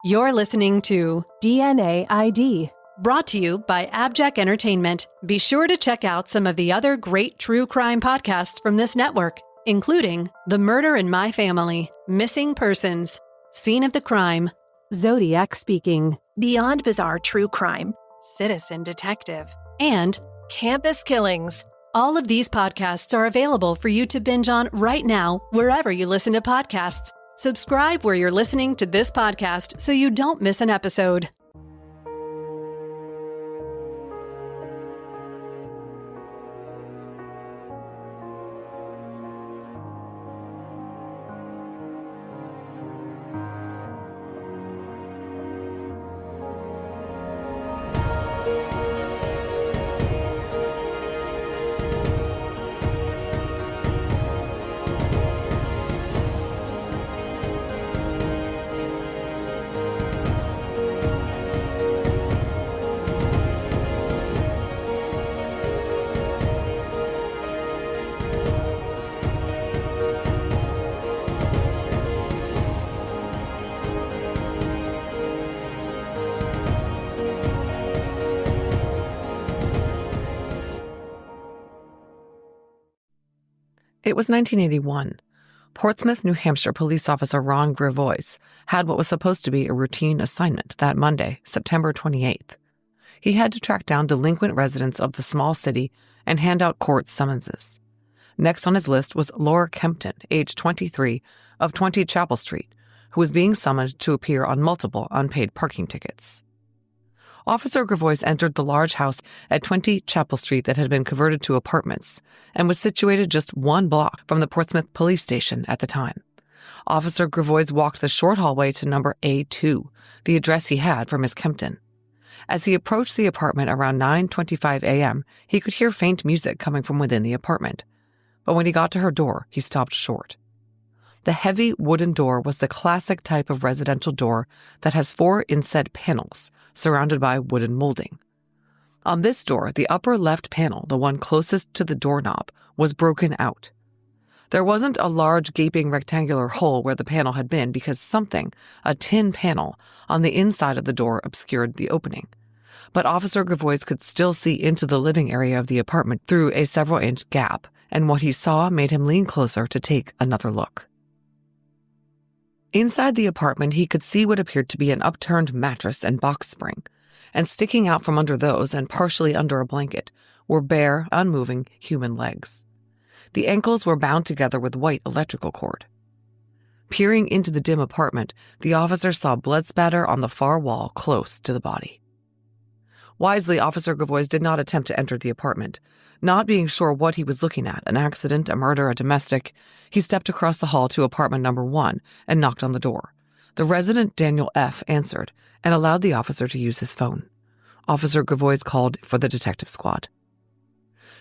You're listening to DNA ID. Brought to you by AbJack Entertainment. Be sure to check out some of the other great true crime podcasts from this network, including The Murder in My Family, Missing Persons, Scene of the Crime, Zodiac Speaking, Beyond Bizarre True Crime, Citizen Detective, and Campus Killings. All of these podcasts are available for you to binge on right now, wherever you listen to podcasts. Subscribe where you're listening to this podcast so you don't miss an episode. It was 1981. Portsmouth, New Hampshire police officer Ron Grivois had what was supposed to be a routine assignment that Monday, September 28th. He had to track down delinquent residents of the small city and hand out court summonses. Next on his list was Laura Kempton, age 23, of 20 Chapel Street, who was being summoned to appear on multiple unpaid parking tickets. Officer Grivois entered the large house at 20 Chapel Street that had been converted to apartments and was situated just 1 block from the Portsmouth police station at the time. Officer Grivois walked the short hallway to number A2, the address he had for Miss Kempton. As he approached the apartment around 9:25 a.m., he could hear faint music coming from within the apartment. But when he got to her door, he stopped short. The heavy wooden door was the classic type of residential door that has 4 inset panels surrounded by wooden molding. On this door, the upper left panel, the one closest to the doorknob, was broken out. There wasn't a large gaping rectangular hole where the panel had been because something, a tin panel, on the inside of the door obscured the opening. But Officer Grivois could still see into the living area of the apartment through a several-inch gap, and what he saw made him lean closer to take another look. Inside the apartment, he could see what appeared to be an upturned mattress and box spring, and sticking out from under those and partially under a blanket were bare, unmoving human legs. The ankles were bound together with white electrical cord. Peering into the dim apartment, the officer saw blood spatter on the far wall close to the body. Wisely, Officer Grivois did not attempt to enter the apartment. Not being sure what he was looking at, an accident, a murder, a domestic, he stepped across the hall to apartment number 1 and knocked on the door. The resident, Daniel F., answered and allowed the officer to use his phone. Officer Grivois called for the detective squad.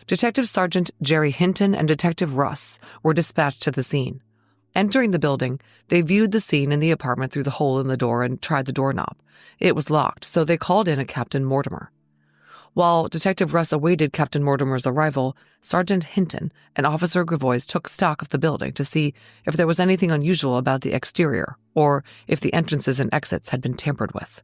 Detective Sergeant Jerry Hinton and Detective Russ were dispatched to the scene. Entering the building, they viewed the scene in the apartment through the hole in the door and tried the doorknob. It was locked, so they called in a Captain Mortimer. While Detective Russ awaited Captain Mortimer's arrival, Sergeant Hinton and Officer Grivois took stock of the building to see if there was anything unusual about the exterior or if the entrances and exits had been tampered with.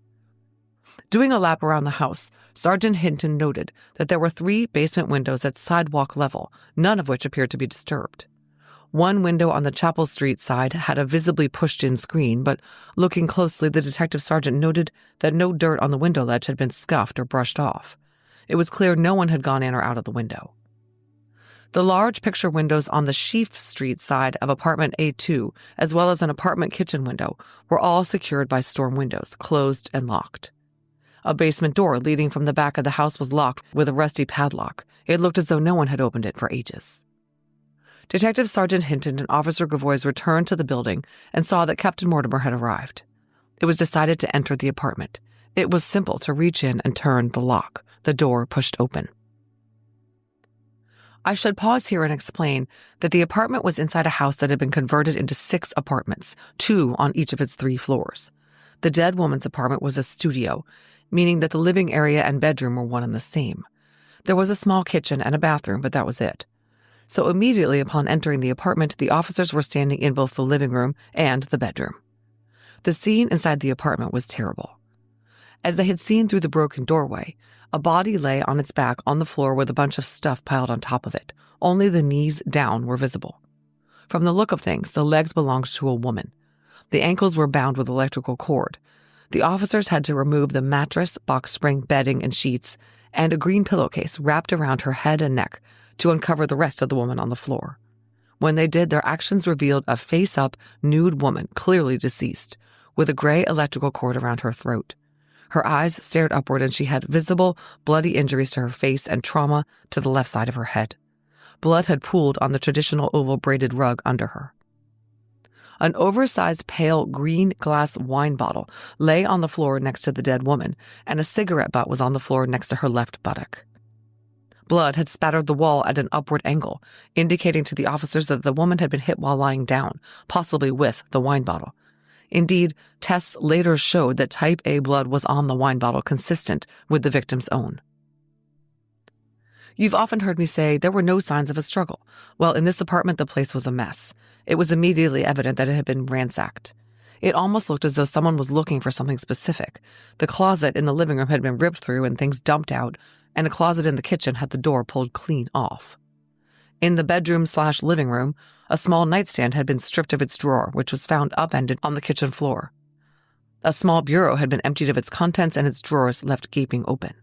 Doing a lap around the house, Sergeant Hinton noted that there were 3 basement windows at sidewalk level, none of which appeared to be disturbed. One window on the Chapel Street side had a visibly pushed-in screen, but looking closely, the detective sergeant noted that no dirt on the window ledge had been scuffed or brushed off. It was clear no one had gone in or out of the window. The large picture windows on the Sheaf Street side of apartment A2, as well as an apartment kitchen window, were all secured by storm windows, closed and locked. A basement door leading from the back of the house was locked with a rusty padlock. It looked as though no one had opened it for ages. Detective Sergeant Hinton and Officer Grivois returned to the building and saw that Captain Mortimer had arrived. It was decided to enter the apartment. It was simple to reach in and turn the lock. The door pushed open. I should pause here and explain that the apartment was inside a house that had been converted into 6 apartments, 2 on each of its 3 floors. The dead woman's apartment was a studio, meaning that the living area and bedroom were one and the same. There was a small kitchen and a bathroom, but that was it. So immediately upon entering the apartment, the officers were standing in both the living room and the bedroom. The scene inside the apartment was terrible. As they had seen through the broken doorway, a body lay on its back on the floor with a bunch of stuff piled on top of it. Only the knees down were visible. From the look of things, the legs belonged to a woman. The ankles were bound with electrical cord. The officers had to remove the mattress, box spring, bedding, and sheets, and a green pillowcase wrapped around her head and neck to uncover the rest of the woman on the floor. When they did, their actions revealed a face-up, nude woman, clearly deceased, with a gray electrical cord around her throat. Her eyes stared upward, and she had visible, bloody injuries to her face and trauma to the left side of her head. Blood had pooled on the traditional oval braided rug under her. An oversized pale green glass wine bottle lay on the floor next to the dead woman, and a cigarette butt was on the floor next to her left buttock. Blood had spattered the wall at an upward angle, indicating to the officers that the woman had been hit while lying down, possibly with the wine bottle. Indeed, tests later showed that type A blood was on the wine bottle, consistent with the victim's own. You've often heard me say there were no signs of a struggle. Well, in this apartment, the place was a mess. It was immediately evident that it had been ransacked. It almost looked as though someone was looking for something specific. The closet in the living room had been ripped through and things dumped out, and a closet in the kitchen had the door pulled clean off. In the bedroom/living room, a small nightstand had been stripped of its drawer, which was found upended on the kitchen floor. A small bureau had been emptied of its contents and its drawers left gaping open.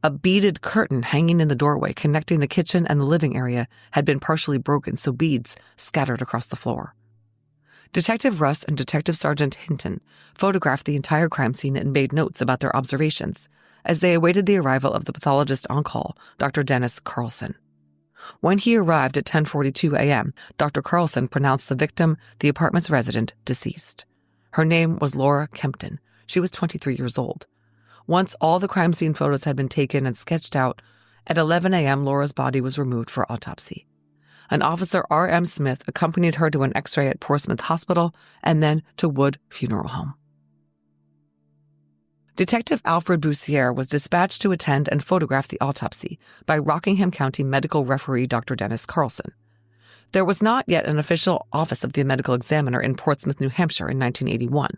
A beaded curtain hanging in the doorway connecting the kitchen and the living area had been partially broken, so beads scattered across the floor. Detective Russ and Detective Sergeant Hinton photographed the entire crime scene and made notes about their observations as they awaited the arrival of the pathologist on call, Dr. Dennis Carlson. When he arrived at 10:42 a.m., Dr. Carlson pronounced the victim, the apartment's resident, deceased. Her name was Laura Kempton. She was 23 years old. Once all the crime scene photos had been taken and sketched out, at 11 a.m. Laura's body was removed for autopsy. An officer, R.M. Smith, accompanied her to an X-ray at Portsmouth Hospital and then to Wood Funeral Home. Detective Alfred Boussier was dispatched to attend and photograph the autopsy by Rockingham County medical referee Dr. Dennis Carlson. There was not yet an official office of the medical examiner in Portsmouth, New Hampshire in 1981.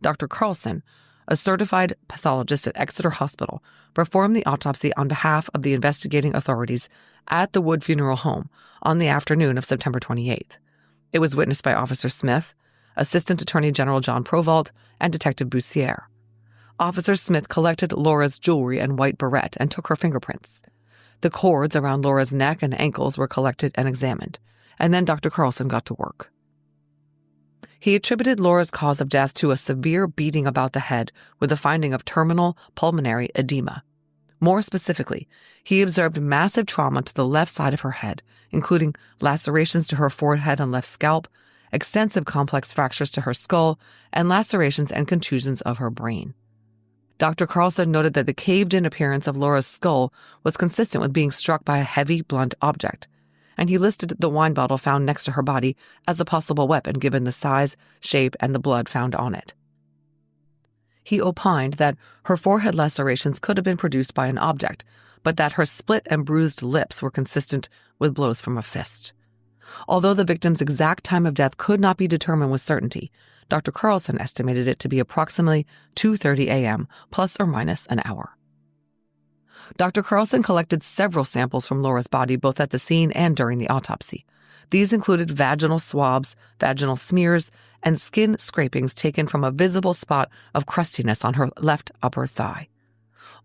Dr. Carlson, a certified pathologist at Exeter Hospital, performed the autopsy on behalf of the investigating authorities at the Wood Funeral Home on the afternoon of September 28th. It was witnessed by Officer Smith, Assistant Attorney General John Provald, and Detective Boussier. Officer Smith collected Laura's jewelry and white beret and took her fingerprints. The cords around Laura's neck and ankles were collected and examined, and then Dr. Carlson got to work. He attributed Laura's cause of death to a severe beating about the head with the finding of terminal pulmonary edema. More specifically, he observed massive trauma to the left side of her head, including lacerations to her forehead and left scalp, extensive complex fractures to her skull, and lacerations and contusions of her brain. Dr. Carlson noted that the caved-in appearance of Laura's skull was consistent with being struck by a heavy, blunt object, and he listed the wine bottle found next to her body as a possible weapon given the size, shape, and the blood found on it. He opined that her forehead lacerations could have been produced by an object, but that her split and bruised lips were consistent with blows from a fist. Although the victim's exact time of death could not be determined with certainty, Dr. Carlson estimated it to be approximately 2:30 a.m., plus or minus an hour. Dr. Carlson collected several samples from Laura's body both at the scene and during the autopsy. These included vaginal swabs, vaginal smears, and skin scrapings taken from a visible spot of crustiness on her left upper thigh.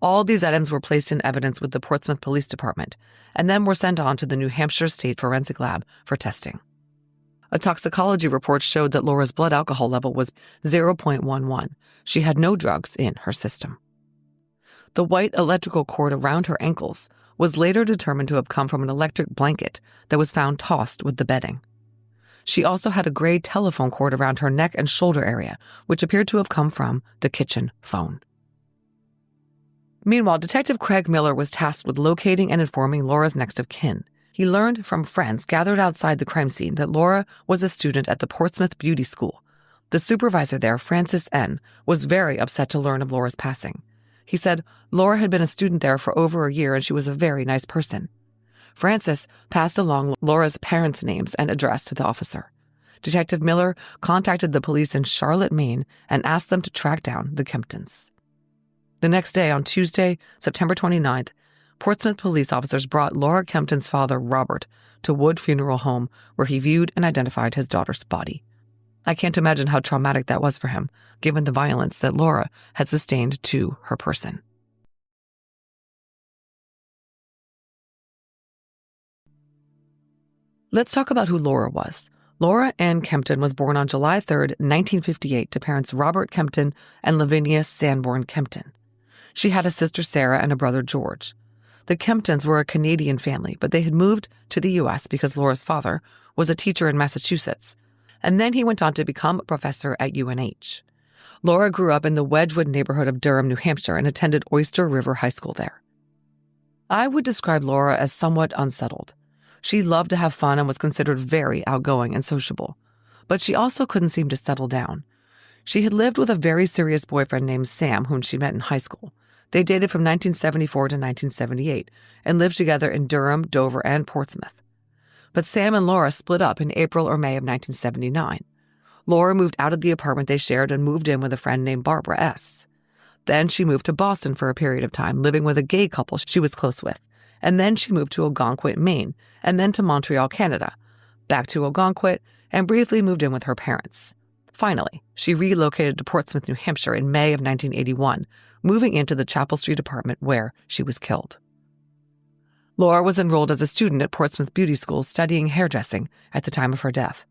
All these items were placed in evidence with the Portsmouth Police Department and then were sent on to the New Hampshire State Forensic Lab for testing. A toxicology report showed that Laura's blood alcohol level was 0.11. She had no drugs in her system. The white electrical cord around her ankles was later determined to have come from an electric blanket that was found tossed with the bedding. She also had a gray telephone cord around her neck and shoulder area, which appeared to have come from the kitchen phone. Meanwhile, Detective Craig Miller was tasked with locating and informing Laura's next of kin. He learned from friends gathered outside the crime scene that Laura was a student at the Portsmouth Beauty School. The supervisor there, Francis N., was very upset to learn of Laura's passing. He said Laura had been a student there for over a year and she was a very nice person. Francis passed along Laura's parents' names and address to the officer. Detective Miller contacted the police in Charlotte, Maine, and asked them to track down the Kemptons. The next day, on Tuesday, September 29th, Portsmouth police officers brought Laura Kempton's father, Robert, to Wood Funeral Home, where he viewed and identified his daughter's body. I can't imagine how traumatic that was for him, given the violence that Laura had sustained to her person. Let's talk about who Laura was. Laura Ann Kempton was born on July 3, 1958, to parents Robert Kempton and Lavinia Sanborn Kempton. She had a sister Sarah and a brother George. The Kemptons were a Canadian family, but they had moved to the U.S. because Laura's father was a teacher in Massachusetts, and then he went on to become a professor at UNH. Laura grew up in the Wedgwood neighborhood of Durham, New Hampshire, and attended Oyster River High School there. I would describe Laura as somewhat unsettled. She loved to have fun and was considered very outgoing and sociable, but she also couldn't seem to settle down. She had lived with a very serious boyfriend named Sam, whom she met in high school. They dated from 1974 to 1978 and lived together in Durham, Dover, and Portsmouth. But Sam and Laura split up in April or May of 1979. Laura moved out of the apartment they shared and moved in with a friend named Barbara S. Then she moved to Boston for a period of time, living with a gay couple she was close with. And then she moved to Algonquin, Maine, and then to Montreal, Canada, back to Algonquin, and briefly moved in with her parents. Finally, she relocated to Portsmouth, New Hampshire in May of 1981, moving into the Chapel Street apartment where she was killed. Laura was enrolled as a student at Portsmouth Beauty School studying hairdressing at the time of her death.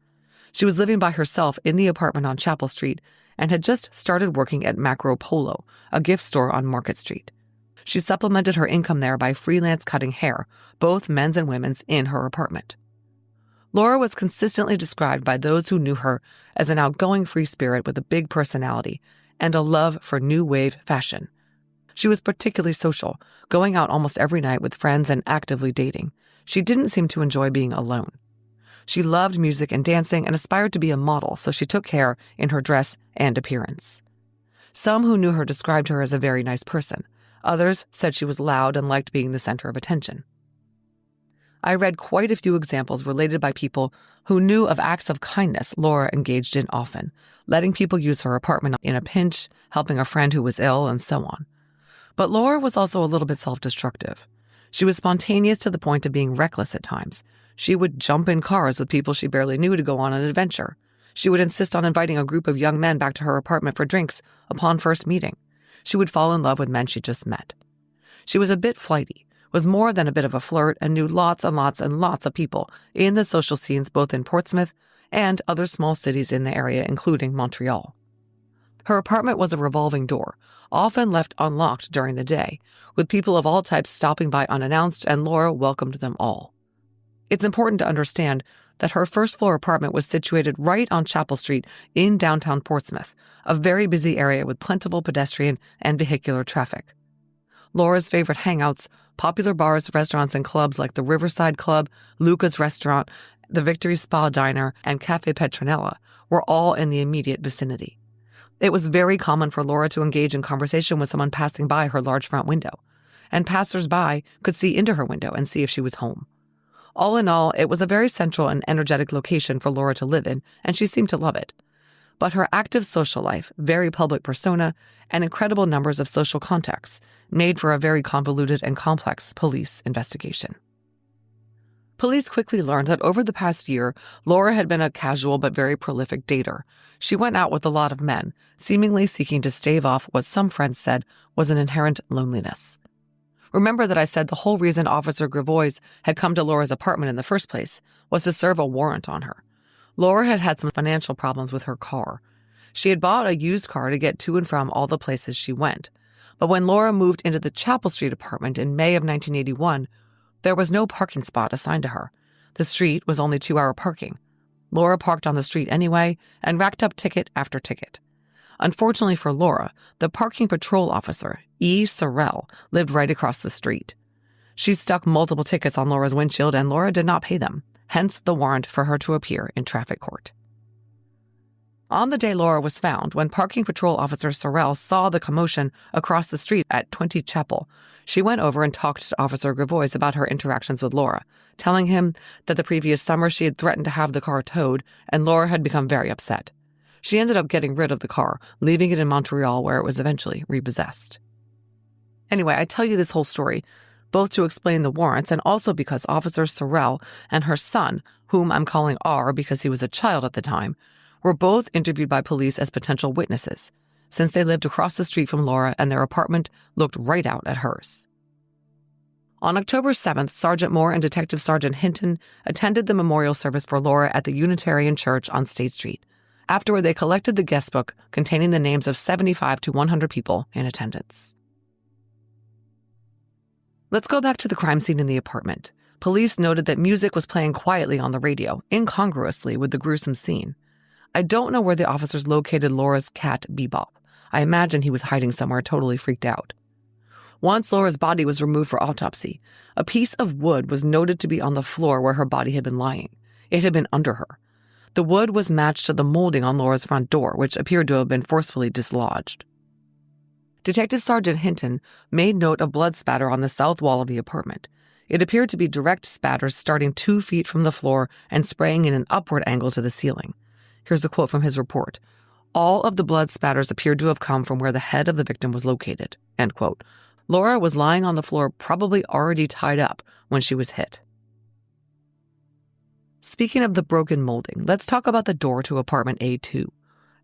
She was living by herself in the apartment on Chapel Street and had just started working at Macro Polo, a gift store on Market Street. She supplemented her income there by freelance cutting hair, both men's and women's, in her apartment. Laura was consistently described by those who knew her as an outgoing free spirit with a big personality and a love for new wave fashion. She was particularly social, going out almost every night with friends and actively dating. She didn't seem to enjoy being alone. She loved music and dancing and aspired to be a model, so she took care in her dress and appearance. Some who knew her described her as a very nice person. Others said she was loud and liked being the center of attention. I read quite a few examples related by people who knew of acts of kindness Laura engaged in often, letting people use her apartment in a pinch, helping a friend who was ill, and so on. But Laura was also a little bit self-destructive. She was spontaneous to the point of being reckless at times. She would jump in cars with people she barely knew to go on an adventure. She would insist on inviting a group of young men back to her apartment for drinks upon first meeting. She would fall in love with men she just met. She was a bit flighty, was more than a bit of a flirt, and knew lots and lots and lots of people in the social scenes both in Portsmouth and other small cities in the area, including Montreal. Her apartment was a revolving door, often left unlocked during the day, with people of all types stopping by unannounced, and Laura welcomed them all. It's important to understand that her first-floor apartment was situated right on Chapel Street in downtown Portsmouth, a very busy area with plentiful pedestrian and vehicular traffic. Laura's favorite hangouts, popular bars, restaurants, and clubs like the Riverside Club, Luca's Restaurant, the Victory Spa Diner, and Cafe Petronella were all in the immediate vicinity. It was very common for Laura to engage in conversation with someone passing by her large front window, and passers-by could see into her window and see if she was home. All in all, it was a very central and energetic location for Laura to live in, and she seemed to love it. But her active social life, very public persona, and incredible numbers of social contacts made for a very convoluted and complex police investigation. Police quickly learned that over the past year, Laura had been a casual but very prolific dater. She went out with a lot of men, seemingly seeking to stave off what some friends said was an inherent loneliness. Remember that I said the whole reason Officer Gravois had come to Laura's apartment in the first place was to serve a warrant on her. Laura had had some financial problems with her car. She had bought a used car to get to and from all the places she went. But when Laura moved into the Chapel Street apartment in May of 1981, there was no parking spot assigned to her. The street was only 2-hour parking. Laura parked on the street anyway and racked up ticket after ticket. Unfortunately for Laura, the parking patrol officer, E. Sorrell, lived right across the street. She stuck multiple tickets on Laura's windshield, and Laura did not pay them, hence the warrant for her to appear in traffic court. On the day Laura was found, when parking patrol officer Sorrell saw the commotion across the street at 20 Chapel, she went over and talked to Officer Gravois about her interactions with Laura, telling him that the previous summer she had threatened to have the car towed, and Laura had become very upset. She ended up getting rid of the car, leaving it in Montreal where it was eventually repossessed. Anyway, I tell you this whole story both to explain the warrants and also because Officer Sorrell and her son, whom I'm calling R because he was a child at the time, were both interviewed by police as potential witnesses, since they lived across the street from Laura and their apartment looked right out at hers. On October 7th, Sergeant Moore and Detective Sergeant Hinton attended the memorial service for Laura at the Unitarian Church on State Street. Afterward, they collected the guest book containing the names of 75 to 100 people in attendance. Let's go back to the crime scene in the apartment. Police noted that music was playing quietly on the radio, incongruously with the gruesome scene. I don't know where the officers located Laura's cat, Bebop. I imagine he was hiding somewhere totally freaked out. Once Laura's body was removed for autopsy, a piece of wood was noted to be on the floor where her body had been lying. It had been under her. The wood was matched to the molding on Laura's front door, which appeared to have been forcefully dislodged. Detective Sergeant Hinton made note of blood spatter on the south wall of the apartment. It appeared to be direct spatters starting 2 feet from the floor and spraying in an upward angle to the ceiling. Here's a quote from his report. All of the blood spatters appeared to have come from where the head of the victim was located. End quote. Laura was lying on the floor, probably already tied up when she was hit. Speaking of the broken molding, let's talk about the door to apartment A2.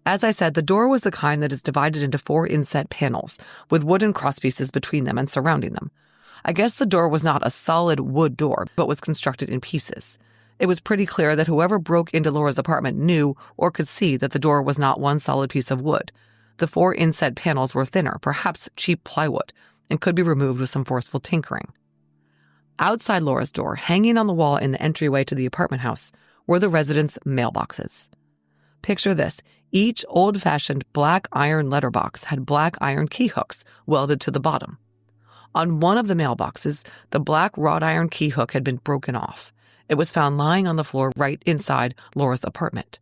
As I said, the door was the kind that is divided into 4 inset panels, with wooden crosspieces between them and surrounding them. I guess the door was not a solid wood door, but was constructed in pieces. It was pretty clear that whoever broke into Laura's apartment knew or could see that the door was not one solid piece of wood. The 4 inset panels were thinner, perhaps cheap plywood, and could be removed with some forceful tinkering. Outside Laura's door, hanging on the wall in the entryway to the apartment house, were the residents' mailboxes. Picture this. Each old-fashioned black iron letterbox had black iron key hooks welded to the bottom. On one of the mailboxes, the black wrought iron key hook had been broken off. It was found lying on the floor right inside Laura's apartment.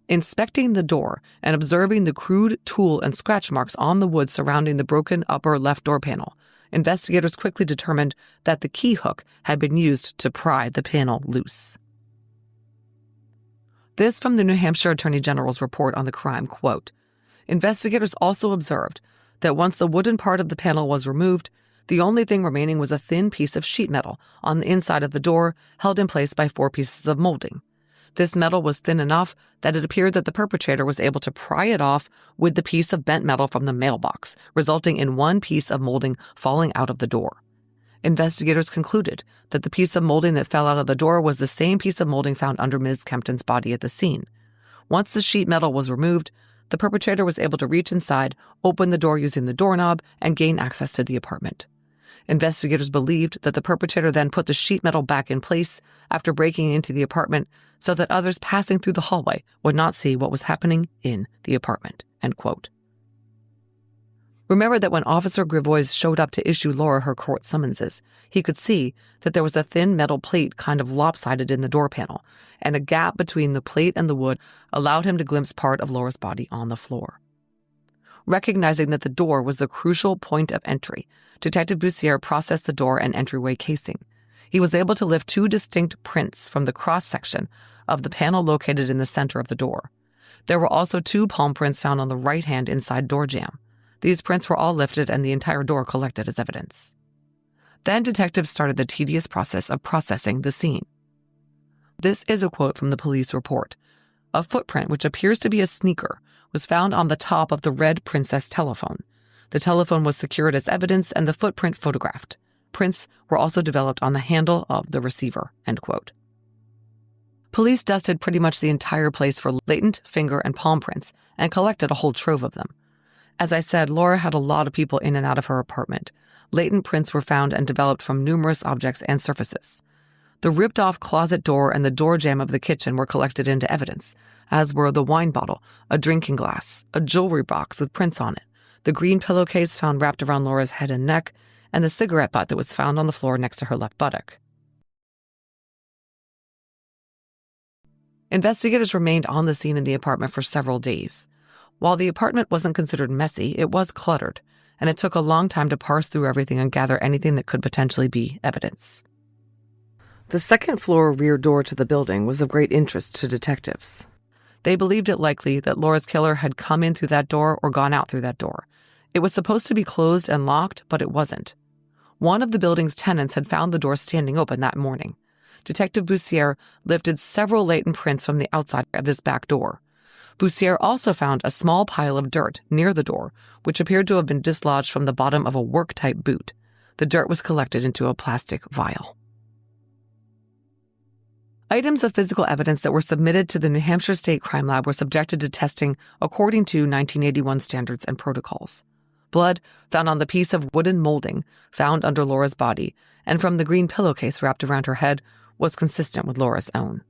Inspecting the door and observing the crude tool and scratch marks on the wood surrounding the broken upper left door panel, investigators quickly determined that the key hook had been used to pry the panel loose. This from the New Hampshire Attorney General's report on the crime, quote, investigators also observed that once the wooden part of the panel was removed, the only thing remaining was a thin piece of sheet metal on the inside of the door held in place by 4 pieces of molding. This metal was thin enough that it appeared that the perpetrator was able to pry it off with the piece of bent metal from the mailbox, resulting in 1 piece of molding falling out of the door. Investigators concluded that the piece of molding that fell out of the door was the same piece of molding found under Ms. Kempton's body at the scene. Once the sheet metal was removed, the perpetrator was able to reach inside, open the door using the doorknob, and gain access to the apartment. Investigators believed that the perpetrator then put the sheet metal back in place after breaking into the apartment so that others passing through the hallway would not see what was happening in the apartment. End quote. Remember that when Officer Gravois showed up to issue Laura her court summonses, he could see that there was a thin metal plate kind of lopsided in the door panel, and a gap between the plate and the wood allowed him to glimpse part of Laura's body on the floor. Recognizing that the door was the crucial point of entry, Detective Bussiere processed the door and entryway casing. He was able to lift 2 distinct prints from the cross-section of the panel located in the center of the door. There were also 2 palm prints found on the right-hand inside door jamb. These prints were all lifted and the entire door collected as evidence. Then detectives started the tedious process of processing the scene. This is a quote from the police report. A footprint, which appears to be a sneaker, was found on the top of the red Princess telephone. The telephone was secured as evidence and the footprint photographed. Prints were also developed on the handle of the receiver. End quote. Police dusted pretty much the entire place for latent finger and palm prints and collected a whole trove of them. As I said, Laura had a lot of people in and out of her apartment. Latent prints were found and developed from numerous objects and surfaces. The ripped-off closet door and the door jamb of the kitchen were collected into evidence, as were the wine bottle, a drinking glass, a jewelry box with prints on it, the green pillowcase found wrapped around Laura's head and neck, and the cigarette butt that was found on the floor next to her left buttock. Investigators remained on the scene in the apartment for several days. While the apartment wasn't considered messy, it was cluttered, and it took a long time to parse through everything and gather anything that could potentially be evidence. The second-floor rear door to the building was of great interest to detectives. They believed it likely that Laura's killer had come in through that door or gone out through that door. It was supposed to be closed and locked, but it wasn't. One of the building's tenants had found the door standing open that morning. Detective Boussier lifted several latent prints from the outside of this back door. Boussier also found a small pile of dirt near the door, which appeared to have been dislodged from the bottom of a work-type boot. The dirt was collected into a plastic vial. Items of physical evidence that were submitted to the New Hampshire State Crime Lab were subjected to testing according to 1981 standards and protocols. Blood found on the piece of wooden molding found under Laura's body and from the green pillowcase wrapped around her head was consistent with Laura's own.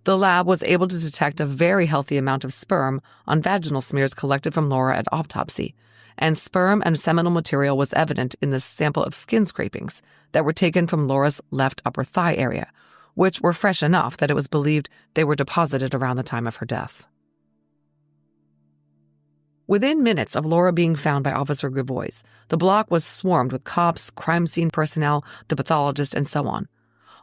The lab was able to detect a very healthy amount of sperm on vaginal smears collected from Laura at autopsy, and sperm and seminal material was evident in the sample of skin scrapings that were taken from Laura's left upper thigh area, which were fresh enough that it was believed they were deposited around the time of her death. Within minutes of Laura being found by Officer Gravois, the block was swarmed with cops, crime scene personnel, the pathologist, and so on.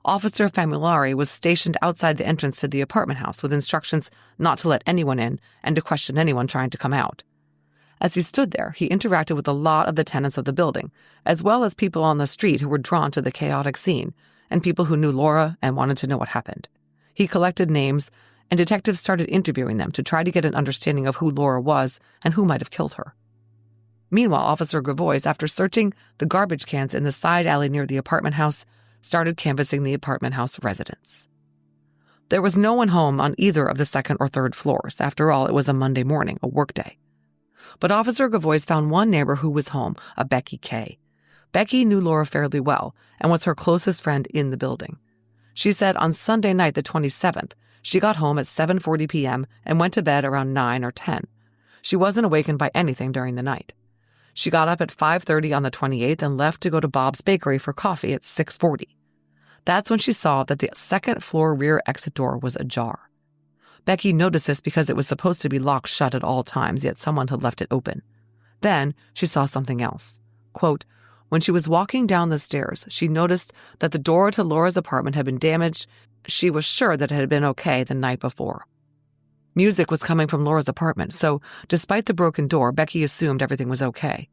Officer Famulari was stationed outside the entrance to the apartment house with instructions not to let anyone in and to question anyone trying to come out. As he stood there, he interacted with a lot of the tenants of the building, as well as people on the street who were drawn to the chaotic scene, and people who knew Laura and wanted to know what happened. He collected names, and detectives started interviewing them to try to get an understanding of who Laura was and who might have killed her. Meanwhile, Officer Gravois, after searching the garbage cans in the side alley near the apartment house, started canvassing the apartment house residents. There was no one home on either of the second or third floors. After all, it was a Monday morning, a workday. But Officer Gravois found one neighbor who was home, a Becky Kay. Becky knew Laura fairly well and was her closest friend in the building. She said on Sunday night, the 27th, she got home at 7:40 p.m. and went to bed around 9 or 10. She wasn't awakened by anything during the night. She got up at 5:30 on the 28th and left to go to Bob's Bakery for coffee at 6:40. That's when she saw that the second-floor rear exit door was ajar. Becky noticed this because it was supposed to be locked shut at all times, yet someone had left it open. Then she saw something else. Quote, when she was walking down the stairs, she noticed that the door to Laura's apartment had been damaged. She was sure that it had been okay the night before. Music was coming from Laura's apartment, so despite the broken door, Becky assumed everything was okay.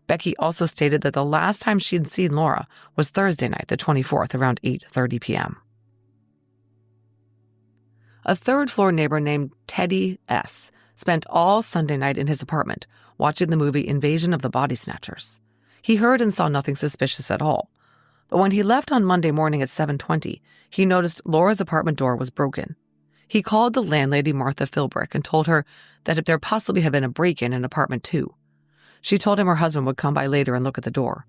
Becky also stated that the last time she'd seen Laura was Thursday night, the 24th, around 8:30 p.m. A third-floor neighbor named Teddy S. spent all Sunday night in his apartment watching the movie Invasion of the Body Snatchers. He heard and saw nothing suspicious at all. But when he left on Monday morning at 7:20, he noticed Laura's apartment door was broken. He called the landlady, Martha Philbrick, and told her that there possibly had been a break-in in apartment 2. She told him her husband would come by later and look at the door.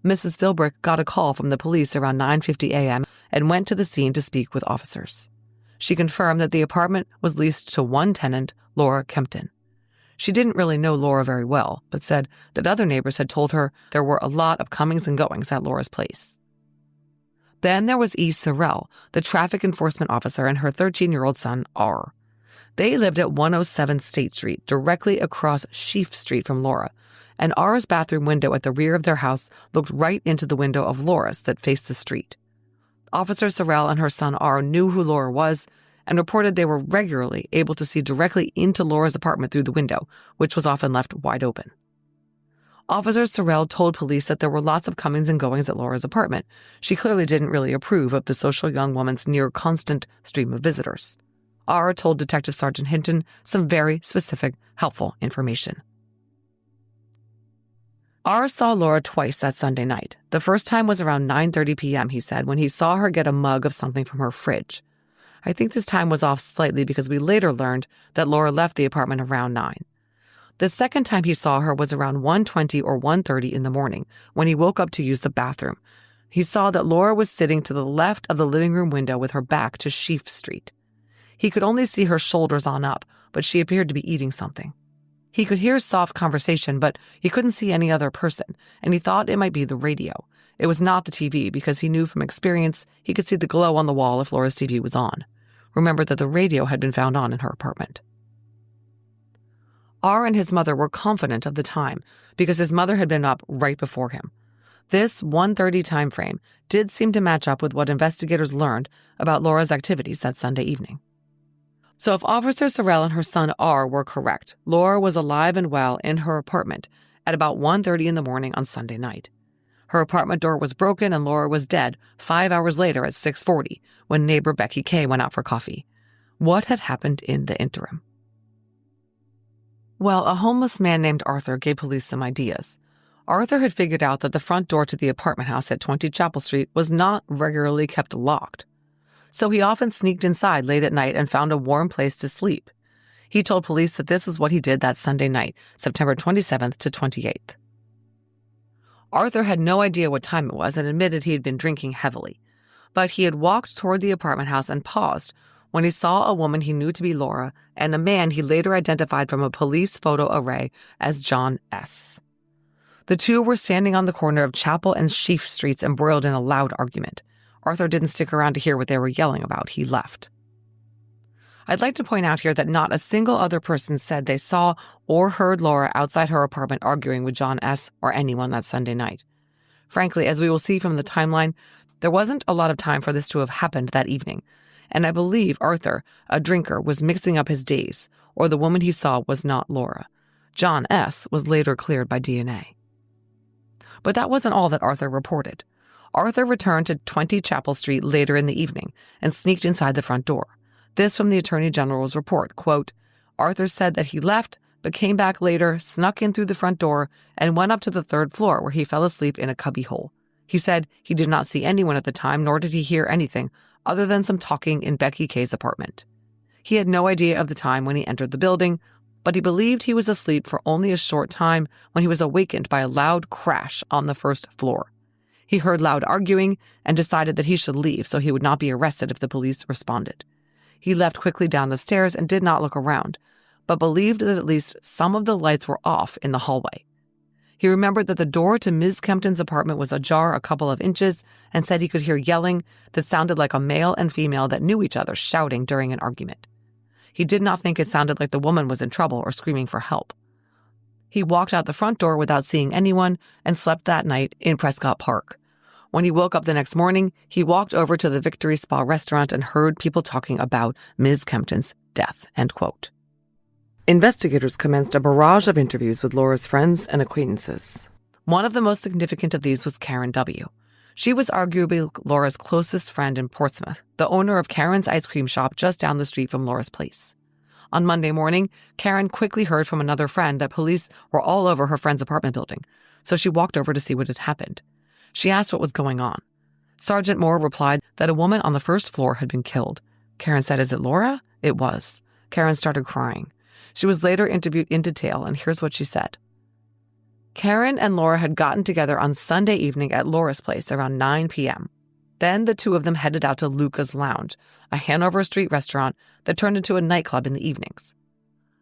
Mrs. Philbrick got a call from the police around 9:50 a.m. and went to the scene to speak with officers. She confirmed that the apartment was leased to one tenant, Laura Kempton. She didn't really know Laura very well, but said that other neighbors had told her there were a lot of comings and goings at Laura's place. Then there was E. Sorrell, the traffic enforcement officer, and her 13-year-old son, R. They lived at 107 State Street, directly across Sheaf Street from Laura, and R's bathroom window at the rear of their house looked right into the window of Laura's that faced the street. Officer Sorrell and her son R knew who Laura was and reported they were regularly able to see directly into Laura's apartment through the window, which was often left wide open. Officer Sorrell told police that there were lots of comings and goings at Laura's apartment. She clearly didn't really approve of the social young woman's near-constant stream of visitors. R told Detective Sergeant Hinton some very specific, helpful information. R saw Laura twice that Sunday night. The first time was around 9:30 p.m., he said, when he saw her get a mug of something from her fridge. I think this time was off slightly because we later learned that Laura left the apartment around 9. The second time he saw her was around 1:20 or 1:30 in the morning when he woke up to use the bathroom. He saw that Laura was sitting to the left of the living room window with her back to Sheaf Street. He could only see her shoulders on up, but she appeared to be eating something. He could hear soft conversation, but he couldn't see any other person, and he thought it might be the radio. It was not the TV because he knew from experience he could see the glow on the wall if Laura's TV was on. remembered that the radio had been found on in her apartment. R and his mother were confident of the time because his mother had been up right before him. This 1:30 time frame did seem to match up with what investigators learned about Laura's activities that Sunday evening. So if Officer Sorrell and her son R were correct, Laura was alive and well in her apartment at about 1:30 in the morning on Sunday night. Her apartment door was broken and Laura was dead 5 hours later at 6:40 when neighbor Becky Kay went out for coffee. What had happened in the interim? Well, a homeless man named Arthur gave police some ideas. Arthur had figured out that the front door to the apartment house at 20 Chapel Street was not regularly kept locked. So he often sneaked inside late at night and found a warm place to sleep. He told police that this is what he did that Sunday night, September 27th to 28th. Arthur had no idea what time it was and admitted he had been drinking heavily. But he had walked toward the apartment house and paused when he saw a woman he knew to be Laura and a man he later identified from a police photo array as John S. The two were standing on the corner of Chapel and Sheaf Streets embroiled in a loud argument. Arthur didn't stick around to hear what they were yelling about. He left. I'd like to point out here that not a single other person said they saw or heard Laura outside her apartment arguing with John S. or anyone that Sunday night. Frankly, as we will see from the timeline, there wasn't a lot of time for this to have happened that evening, and I believe Arthur, a drinker, was mixing up his days, or the woman he saw was not Laura. John S. was later cleared by DNA. But that wasn't all that Arthur reported. Arthur returned to 20 Chapel Street later in the evening and sneaked inside the front door. This from the Attorney General's report, quote, Arthur said that he left, but came back later, snuck in through the front door, and went up to the third floor where he fell asleep in a cubbyhole. He said he did not see anyone at the time, nor did he hear anything other than some talking in Becky Kay's apartment. He had no idea of the time when he entered the building, but he believed he was asleep for only a short time when he was awakened by a loud crash on the first floor. He heard loud arguing and decided that he should leave so he would not be arrested if the police responded. He left quickly down the stairs and did not look around, but believed that at least some of the lights were off in the hallway. He remembered that the door to Ms. Kempton's apartment was ajar a couple of inches and said he could hear yelling that sounded like a male and female that knew each other shouting during an argument. He did not think it sounded like the woman was in trouble or screaming for help. He walked out the front door without seeing anyone and slept that night in Prescott Park. When he woke up the next morning, he walked over to the Victory Spa restaurant and heard people talking about Ms. Kempton's death, end quote. Investigators commenced a barrage of interviews with Laura's friends and acquaintances. One of the most significant of these was Karen W. She was arguably Laura's closest friend in Portsmouth, the owner of Karen's ice cream shop just down the street from Laura's place. On Monday morning, Karen quickly heard from another friend that police were all over her friend's apartment building, so she walked over to see what had happened. She asked what was going on. Sergeant Moore replied that a woman on the first floor had been killed. Karen said, "Is it Laura?" It was. Karen started crying. She was later interviewed in detail, and here's what she said. Karen and Laura had gotten together on Sunday evening at Laura's place around 9 p.m. Then the two of them headed out to Luca's Lounge, a Hanover Street restaurant that turned into a nightclub in the evenings.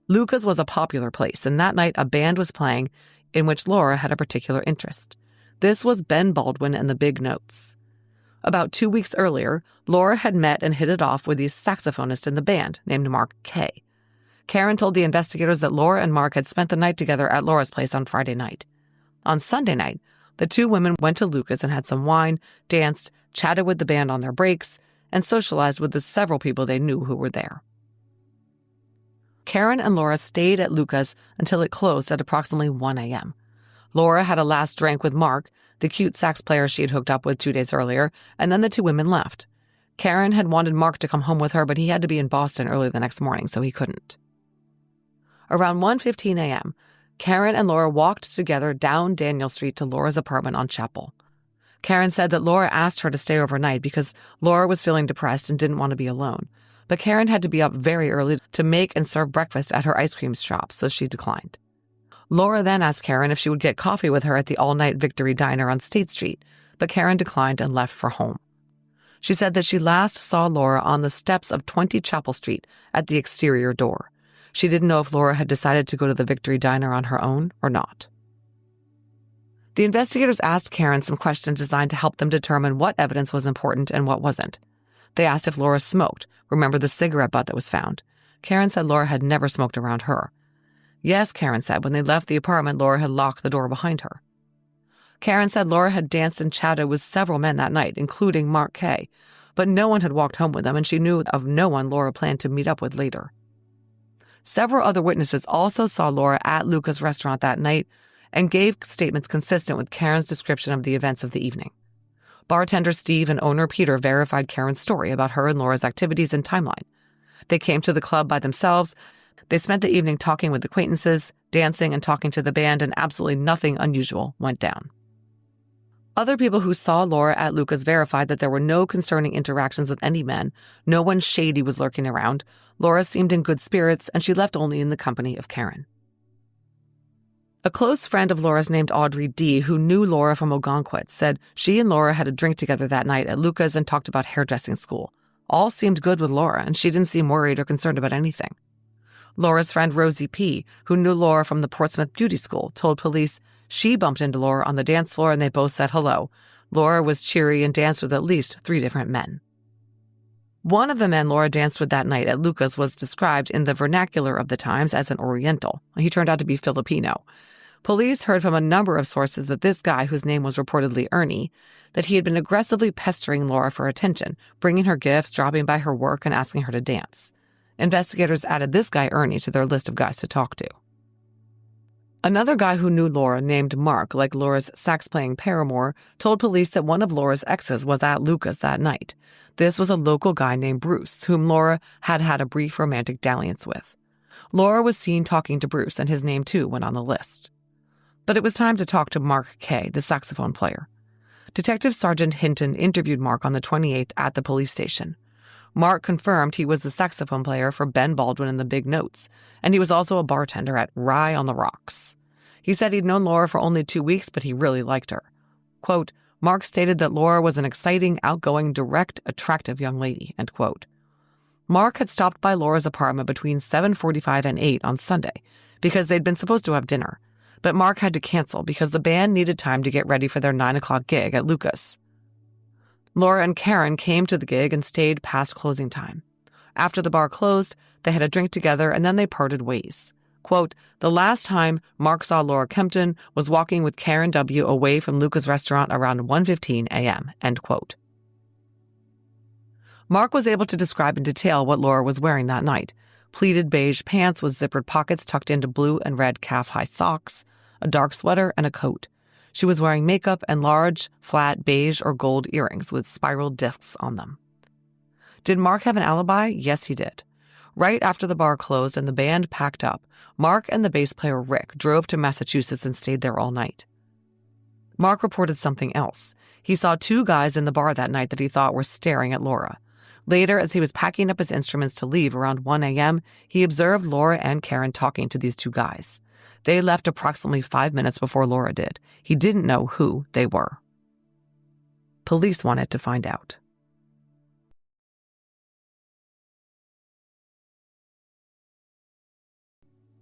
Luca's was a popular place, and that night a band was playing in which Laura had a particular interest. This was Ben Baldwin and the Big Notes. About 2 weeks earlier, Laura had met and hit it off with the saxophonist in the band named Mark Kay. Karen told the investigators that Laura and Mark had spent the night together at Laura's place on Friday night. On Sunday night, the two women went to Luca's and had some wine, danced, chatted with the band on their breaks, and socialized with the several people they knew who were there. Karen and Laura stayed at Luca's until it closed at approximately 1 a.m. Laura had a last drink with Mark, the cute sax player she had hooked up with 2 days earlier, and then the two women left. Karen had wanted Mark to come home with her, but he had to be in Boston early the next morning, so he couldn't. Around 1:15 a.m., Karen and Laura walked together down Daniel Street to Laura's apartment on Chapel. Karen said that Laura asked her to stay overnight because Laura was feeling depressed and didn't want to be alone. But Karen had to be up very early to make and serve breakfast at her ice cream shop, so she declined. Laura then asked Karen if she would get coffee with her at the all-night Victory Diner on State Street, but Karen declined and left for home. She said that she last saw Laura on the steps of 20 Chapel Street at the exterior door. She didn't know if Laura had decided to go to the Victory Diner on her own or not. The investigators asked Karen some questions designed to help them determine what evidence was important and what wasn't. They asked if Laura smoked, Remember the cigarette butt that was found? Karen said Laura had never smoked around her. Yes, Karen said, when they left the apartment, Laura had locked the door behind her. Karen said Laura had danced and chatted with several men that night, including Mark Kay, but no one had walked home with them, and she knew of no one Laura planned to meet up with later. Several other witnesses also saw Laura at Luca's restaurant that night and gave statements consistent with Karen's description of the events of the evening. Bartender Steve and owner Peter verified Karen's story about her and Laura's activities and timeline. They came to the club by themselves. They spent the evening talking with acquaintances, dancing and talking to the band, and absolutely nothing unusual went down. Other people who saw Laura at Luca's verified that there were no concerning interactions with any men, no one shady was lurking around. Laura seemed in good spirits, and she left only in the company of Karen. A close friend of Laura's named Audrey D., who knew Laura from Ogunquit, said she and Laura had a drink together that night at Luca's and talked about hairdressing school. All seemed good with Laura, and she didn't seem worried or concerned about anything. Laura's friend Rosie P., who knew Laura from the Portsmouth Beauty School, told police she bumped into Laura on the dance floor and they both said hello. Laura was cheery and danced with at least 3 different men. One of the men Laura danced with that night at Luca's was described in the vernacular of the times as an Oriental. He turned out to be Filipino. Police heard from a number of sources that this guy, whose name was reportedly Ernie, that he had been aggressively pestering Laura for attention, bringing her gifts, dropping by her work, and asking her to dance. Investigators added this guy Ernie to their list of guys to talk to. Another guy who knew Laura, named Mark, like Laura's sax-playing paramour, told police that one of Laura's exes was at Luca's that night. This was a local guy named Bruce, whom Laura had had a brief romantic dalliance with. Laura was seen talking to Bruce, and his name too went on the list. But it was time to talk to Mark Kay, the saxophone player. Detective Sergeant Hinton interviewed Mark on the 28th at the police station. Mark confirmed he was the saxophone player for Ben Baldwin and the Big Notes, and he was also a bartender at Rye on the Rocks. He said he'd known Laura for only 2 weeks, but he really liked her. Quote, Mark stated that Laura was an exciting, outgoing, direct, attractive young lady, end quote. Mark had stopped by Laura's apartment between 7:45 and 8 on Sunday because they'd been supposed to have dinner, but Mark had to cancel because the band needed time to get ready for their 9 o'clock gig at Luca's. Laura and Karen came to the gig and stayed past closing time. After the bar closed, they had a drink together and then they parted ways. Quote, the last time Mark saw Laura Kempton was walking with Karen W. away from Luca's restaurant around 1:15 a.m., end quote. Mark was able to describe in detail what Laura was wearing that night. Pleated beige pants with zippered pockets tucked into blue and red calf-high socks, a dark sweater, and a coat. She was wearing makeup and large, flat beige or gold earrings with spiral discs on them. Did Mark have an alibi? Yes, he did. Right after the bar closed and the band packed up, Mark and the bass player Rick drove to Massachusetts and stayed there all night. Mark reported something else. He saw 2 guys in the bar that night that he thought were staring at Laura. Later, as he was packing up his instruments to leave around 1 a.m., he observed Laura and Karen talking to these 2 guys. They left approximately 5 minutes before Laura did. He didn't know who they were. Police wanted to find out.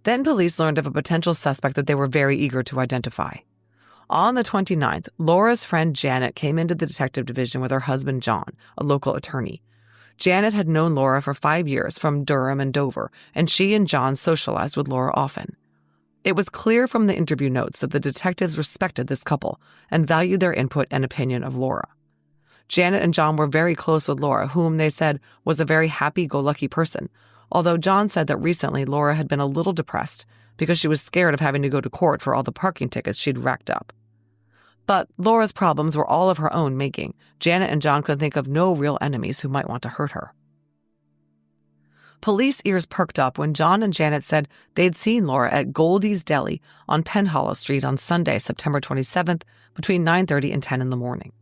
Then police learned of a potential suspect that they were very eager to identify. On the 29th, Laura's friend Janet came into the detective division with her husband John, a local attorney. Janet had known Laura for 5 years from Durham and Dover, and she and John socialized with Laura often. It was clear from the interview notes that the detectives respected this couple and valued their input and opinion of Laura. Janet and John were very close with Laura, whom they said was a very happy-go-lucky person, although John said that recently Laura had been a little depressed because she was scared of having to go to court for all the parking tickets she'd racked up. But Laura's problems were all of her own making. Janet and John could think of no real enemies who might want to hurt her. Police ears perked up when John and Janet said they'd seen Laura at Goldie's Deli on Penhollow Street on Sunday, September 27th, between 9:30 and 10 in the morning.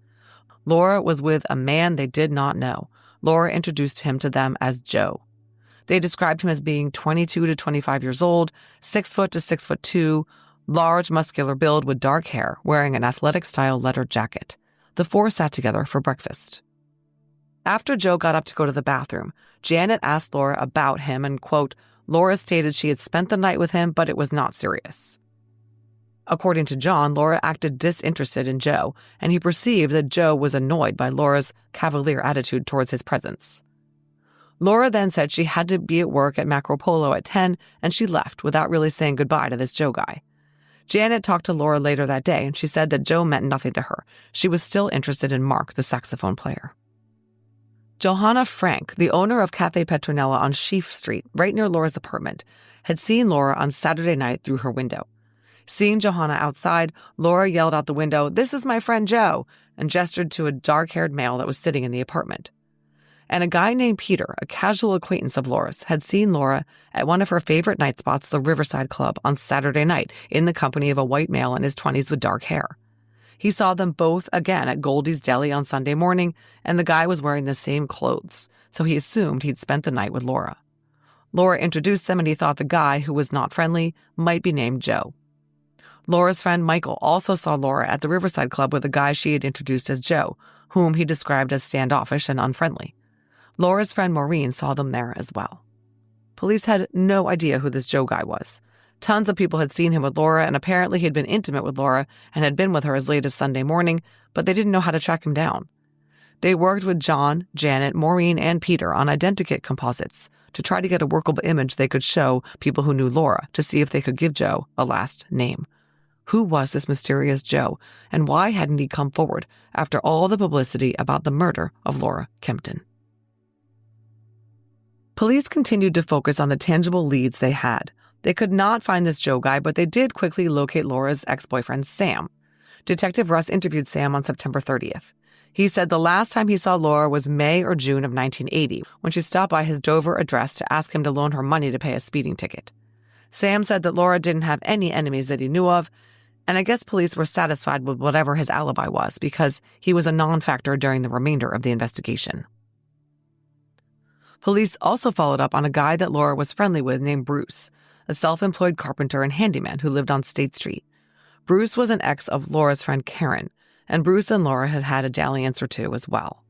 Laura was with a man they did not know. Laura introduced him to them as Joe. They described him as being 22 to 25 years old, 6 foot to 6'2", large, muscular build with dark hair, wearing an athletic-style leather jacket. The 4 sat together for breakfast. After Joe got up to go to the bathroom, Janet asked Laura about him and, quote, Laura stated she had spent the night with him, but it was not serious. According to John, Laura acted disinterested in Joe, and he perceived that Joe was annoyed by Laura's cavalier attitude towards his presence. Laura then said she had to be at work at Macro Polo at 10, and she left without really saying goodbye to this Joe guy. Janet talked to Laura later that day, and she said that Joe meant nothing to her. She was still interested in Mark, the saxophone player. Johanna Frank, the owner of Cafe Petronella on Sheaf Street, right near Laura's apartment, had seen Laura on Saturday night through her window. Seeing Johanna outside, Laura yelled out the window, "This is my friend Joe," and gestured to a dark-haired male that was sitting in the apartment. And a guy named Peter, a casual acquaintance of Laura's, had seen Laura at one of her favorite night spots, the Riverside Club, on Saturday night in the company of a white male in his 20s with dark hair. He saw them both again at Goldie's Deli on Sunday morning, and the guy was wearing the same clothes, so he assumed he'd spent the night with Laura. Laura introduced them, and he thought the guy, who was not friendly, might be named Joe. Laura's friend Michael also saw Laura at the Riverside Club with a guy she had introduced as Joe, whom he described as standoffish and unfriendly. Laura's friend Maureen saw them there as well. Police had no idea who this Joe guy was. Tons of people had seen him with Laura, and apparently he had been intimate with Laura and had been with her as late as Sunday morning, but they didn't know how to track him down. They worked with John, Janet, Maureen, and Peter on identikit composites to try to get a workable image they could show people who knew Laura to see if they could give Joe a last name. Who was this mysterious Joe, and why hadn't he come forward after all the publicity about the murder of Laura Kempton? Police continued to focus on the tangible leads they had. They could not find this Joe guy, but they did quickly locate Laura's ex-boyfriend, Sam. Detective Russ interviewed Sam on September 30th. He said the last time he saw Laura was May or June of 1980, when she stopped by his Dover address to ask him to loan her money to pay a speeding ticket. Sam said that Laura didn't have any enemies that he knew of, and I guess police were satisfied with whatever his alibi was because he was a non-factor during the remainder of the investigation. Police also followed up on a guy that Laura was friendly with named Bruce, a self-employed carpenter and handyman who lived on State Street. Bruce was an ex of Laura's friend Karen, and Bruce and Laura had had a dalliance or two as well.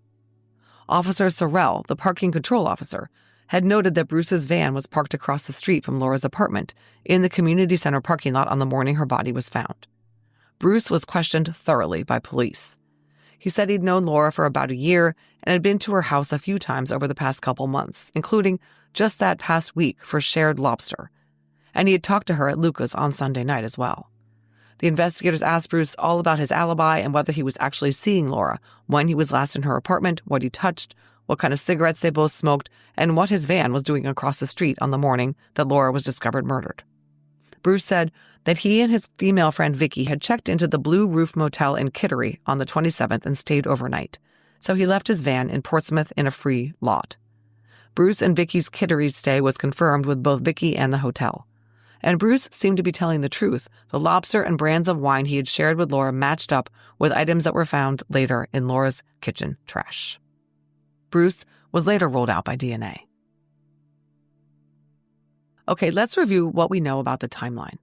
Officer Sorrell, the parking control officer, had noted that Bruce's van was parked across the street from Laura's apartment in the community center parking lot on the morning her body was found. Bruce was questioned thoroughly by police. He said he'd known Laura for about a year and had been to her house a few times over the past couple months, including just that past week for shared lobster. And he had talked to her at Luca's on Sunday night as well. The investigators asked Bruce all about his alibi and whether he was actually seeing Laura, when he was last in her apartment, what he touched, what kind of cigarettes they both smoked, and what his van was doing across the street on the morning that Laura was discovered murdered. Bruce said that he and his female friend Vicky had checked into the Blue Roof Motel in Kittery on the 27th and stayed overnight, so he left his van in Portsmouth in a free lot. Bruce and Vicky's Kittery stay was confirmed with both Vicky and the hotel. And Bruce seemed to be telling the truth. The lobster and brands of wine he had shared with Laura matched up with items that were found later in Laura's kitchen trash. Bruce was later ruled out by DNA. Okay, let's review what we know about the timeline.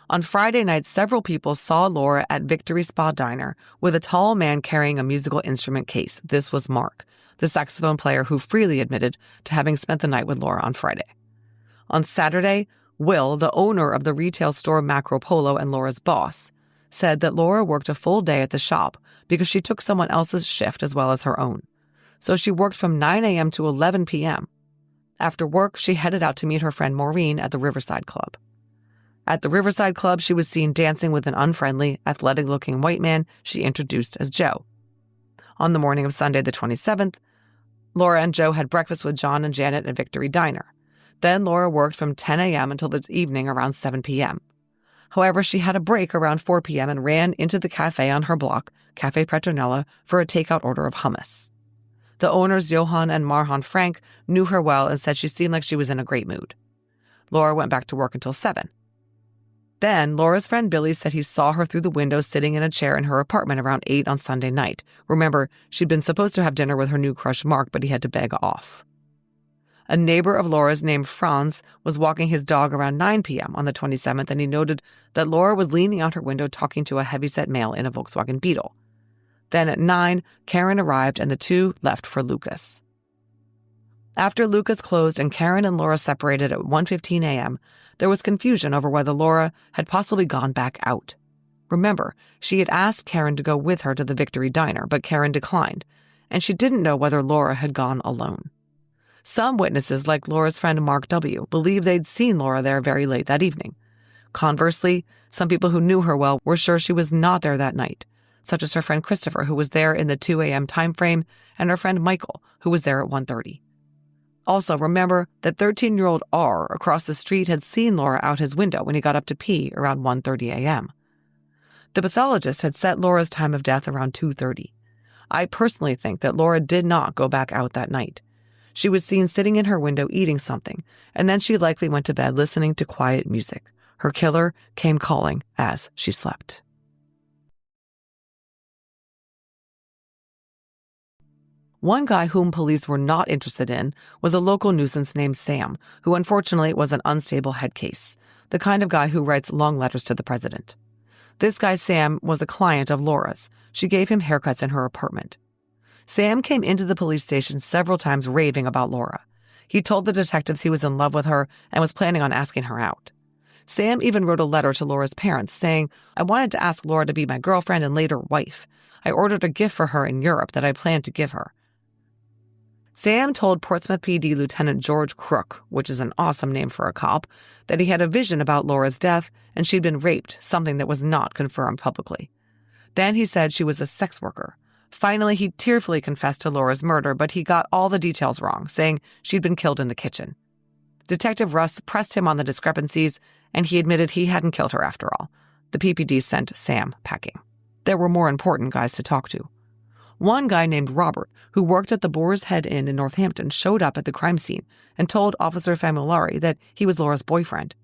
On Friday night, several people saw Laura at Victory Spa Diner with a tall man carrying a musical instrument case. This was Mark, the saxophone player who freely admitted to having spent the night with Laura on Friday. On Saturday, Will, the owner of the retail store Macro Polo and Laura's boss, said that Laura worked a full day at the shop because she took someone else's shift as well as her own. So she worked from 9 a.m. to 11 p.m. After work, she headed out to meet her friend Maureen at the Riverside Club. At the Riverside Club, she was seen dancing with an unfriendly, athletic-looking white man she introduced as Joe. On the morning of Sunday the 27th, Laura and Joe had breakfast with John and Janet at Victory Diner. Then Laura worked from 10 a.m. until the evening around 7 p.m. However, she had a break around 4 p.m. and ran into the cafe on her block, Cafe Petronella, for a takeout order of hummus. The owners, Johann and Marhan Frank, knew her well and said she seemed like she was in a great mood. Laura went back to work until 7. Then, Laura's friend Billy said he saw her through the window sitting in a chair in her apartment around 8 on Sunday night. Remember, she'd been supposed to have dinner with her new crush Mark, but he had to beg off. A neighbor of Laura's named Franz was walking his dog around 9 p.m. on the 27th, and he noted that Laura was leaning out her window talking to a heavyset male in a Volkswagen Beetle. Then at 9, Karen arrived and the two left for Lucas. After Lucas closed and Karen and Laura separated at 1:15 a.m., there was confusion over whether Laura had possibly gone back out. Remember, she had asked Karen to go with her to the Victory Diner, but Karen declined, and she didn't know whether Laura had gone alone. Some witnesses, like Laura's friend Mark W., believe they'd seen Laura there very late that evening. Conversely, some people who knew her well were sure she was not there that night, such as her friend Christopher, who was there in the 2 a.m. time frame, and her friend Michael, who was there at 1:30. Also, remember that 13-year-old R across the street had seen Laura out his window when he got up to pee around 1:30 a.m. The pathologist had set Laura's time of death around 2:30. I personally think that Laura did not go back out that night. She was seen sitting in her window eating something, and then she likely went to bed listening to quiet music. Her killer came calling as she slept. One guy whom police were not interested in was a local nuisance named Sam, who unfortunately was an unstable head case, the kind of guy who writes long letters to the president. This guy Sam was a client of Laura's. She gave him haircuts in her apartment. Sam came into the police station several times raving about Laura. He told the detectives he was in love with her and was planning on asking her out. Sam even wrote a letter to Laura's parents saying, "I wanted to ask Laura to be my girlfriend and later wife. I ordered a gift for her in Europe that I planned to give her." Sam told Portsmouth PD Lieutenant George Crook, which is an awesome name for a cop, that he had a vision about Laura's death and she'd been raped, something that was not confirmed publicly. Then he said she was a sex worker. Finally, he tearfully confessed to Laura's murder, but he got all the details wrong, saying she'd been killed in the kitchen. Detective Russ pressed him on the discrepancies, and he admitted he hadn't killed her after all. The PPD sent Sam packing. There were more important guys to talk to. One guy named Robert, who worked at the Boar's Head Inn in Northampton, showed up at the crime scene and told Officer Famulari that he was Laura's boyfriend.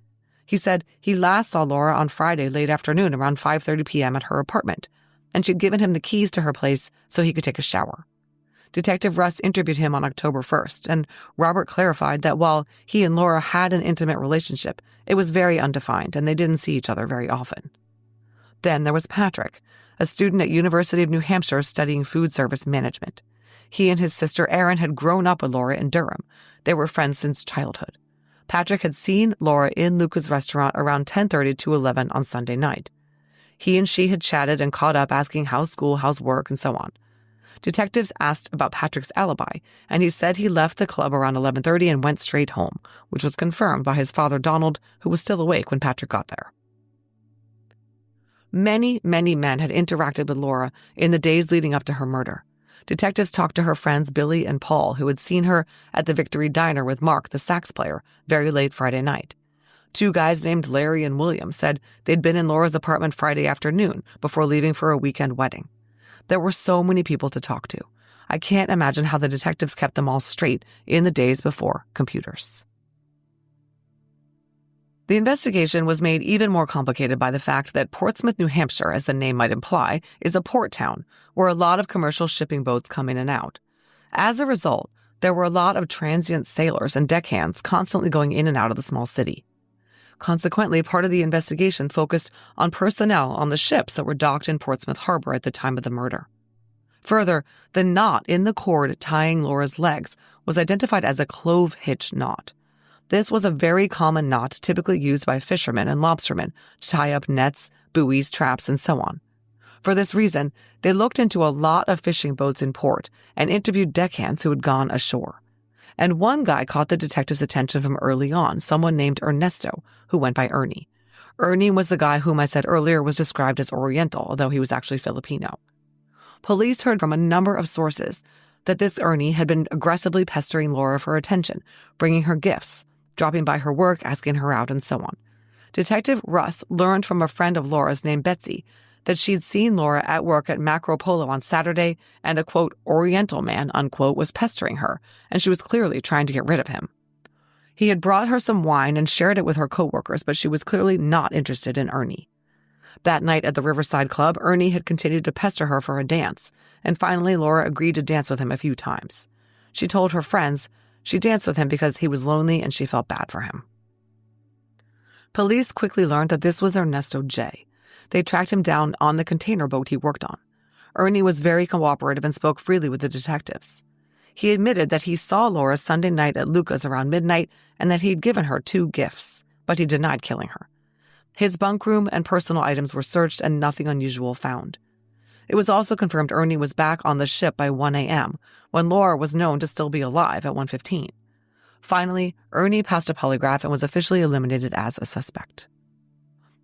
He said he last saw Laura on Friday late afternoon around 5:30 p.m. at her apartment, and she'd given him the keys to her place so he could take a shower. Detective Russ interviewed him on October 1st, and Robert clarified that while he and Laura had an intimate relationship, it was very undefined and they didn't see each other very often. Then there was Patrick, a student at University of New Hampshire studying food service management. He and his sister Erin had grown up with Laura in Durham. They were friends since childhood. Patrick had seen Laura in Luca's restaurant around 10:30 to 11 on Sunday night. He and she had chatted and caught up asking how's school, how's work, and so on. Detectives asked about Patrick's alibi, and he said he left the club around 11:30 and went straight home, which was confirmed by his father Donald, who was still awake when Patrick got there. Many men had interacted with Laura in the days leading up to her murder. Detectives talked to her friends Billy and Paul, who had seen her at the Victory Diner with Mark, the sax player, very late Friday night. Two guys named Larry and William said they'd been in Laura's apartment Friday afternoon before leaving for a weekend wedding. There were so many people to talk to. I can't imagine how the detectives kept them all straight in the days before computers. The investigation was made even more complicated by the fact that Portsmouth, New Hampshire, as the name might imply, is a port town where a lot of commercial shipping boats come in and out. As a result, there were a lot of transient sailors and deckhands constantly going in and out of the small city. Consequently, part of the investigation focused on personnel on the ships that were docked in Portsmouth Harbor at the time of the murder. Further, the knot in the cord tying Laura's legs was identified as a clove hitch knot. This was a very common knot typically used by fishermen and lobstermen to tie up nets, buoys, traps, and so on. For this reason, they looked into a lot of fishing boats in port and interviewed deckhands who had gone ashore. And one guy caught the detective's attention from early on, someone named Ernesto, who went by Ernie. Ernie was the guy whom I said earlier was described as Oriental, although he was actually Filipino. Police heard from a number of sources that this Ernie had been aggressively pestering Laura for attention, bringing her gifts, dropping by her work, asking her out, and so on. Detective Russ learned from a friend of Laura's named Betsy that she'd seen Laura at work at Macro Polo on Saturday and a, quote, Oriental man, unquote, was pestering her, and she was clearly trying to get rid of him. He had brought her some wine and shared it with her coworkers, but she was clearly not interested in Ernie. That night at the Riverside Club, Ernie had continued to pester her for a dance, and finally Laura agreed to dance with him a few times. She told her friends she danced with him because he was lonely and she felt bad for him. Police quickly learned that this was Ernesto J. They tracked him down on the container boat he worked on. Ernie was very cooperative and spoke freely with the detectives. He admitted that he saw Laura Sunday night at Luca's around midnight and that he'd given her 2 gifts, but he denied killing her. His bunk room and personal items were searched and nothing unusual found. It was also confirmed Ernie was back on the ship by 1 a.m., when Laura was known to still be alive at 1:15. Finally, Ernie passed a polygraph and was officially eliminated as a suspect.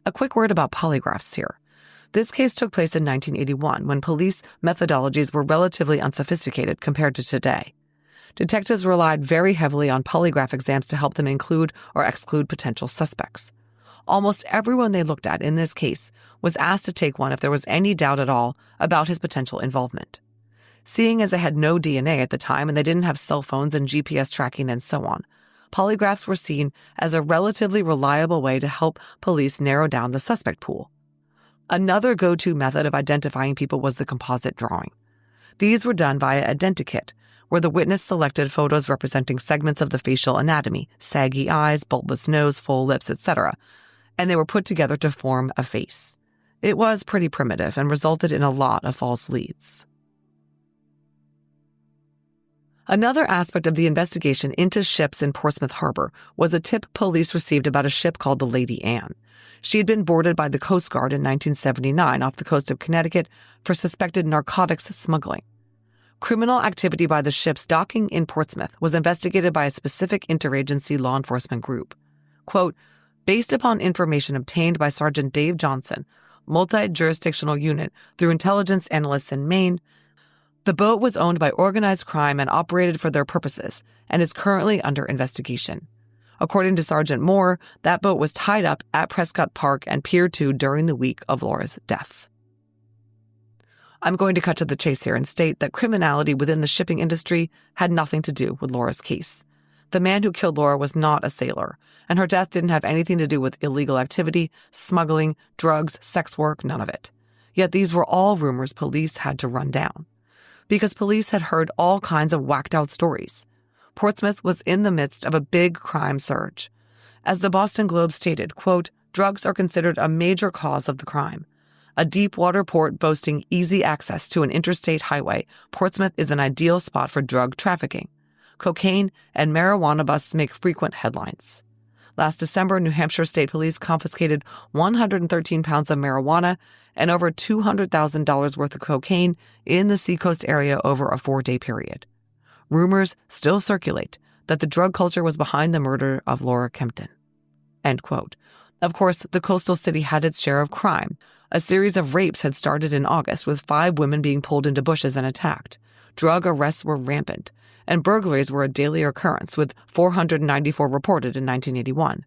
A quick word about polygraphs here. This case took place in 1981 when police methodologies were relatively unsophisticated compared to today. Detectives relied very heavily on polygraph exams to help them include or exclude potential suspects. Almost everyone they looked at in this case was asked to take one if there was any doubt at all about his potential involvement. Seeing as they had no DNA at the time and they didn't have cell phones and GPS tracking and so on, polygraphs were seen as a relatively reliable way to help police narrow down the suspect pool. Another go-to method of identifying people was the composite drawing. These were done via identikit, where the witness selected photos representing segments of the facial anatomy, saggy eyes, bulbous nose, full lips, etc., and they were put together to form a face. It was pretty primitive and resulted in a lot of false leads. Another aspect of the investigation into ships in Portsmouth Harbor was a tip police received about a ship called the Lady Anne. She had been boarded by the Coast Guard in 1979 off the coast of Connecticut for suspected narcotics smuggling. Criminal activity by the ship's docking in Portsmouth was investigated by a specific interagency law enforcement group. Quote, based upon information obtained by Sergeant Dave Johnson, multi-jurisdictional unit, through intelligence analysts in Maine, the boat was owned by organized crime and operated for their purposes and is currently under investigation. According to Sergeant Moore, that boat was tied up at Prescott Park and Pier 2 during the week of Laura's death. I'm going to cut to the chase here and state that criminality within the shipping industry had nothing to do with Laura's case. The man who killed Laura was not a sailor, and her death didn't have anything to do with illegal activity, smuggling, drugs, sex work, none of it. Yet these were all rumors police had to run down, because police had heard all kinds of whacked-out stories. Portsmouth was in the midst of a big crime surge. As the Boston Globe stated, quote, drugs are considered a major cause of the crime. A deep-water port boasting easy access to an interstate highway, Portsmouth is an ideal spot for drug trafficking. Cocaine and marijuana busts make frequent headlines. Last December, New Hampshire State Police confiscated 113 pounds of marijuana and over $200,000 worth of cocaine in the Seacoast area over a 4-day period. Rumors still circulate that the drug culture was behind the murder of Laura Kempton. End quote. Of course, the coastal city had its share of crime. A series of rapes had started in August, with 5 women being pulled into bushes and attacked. Drug arrests were rampant, and burglaries were a daily occurrence, with 494 reported in 1981.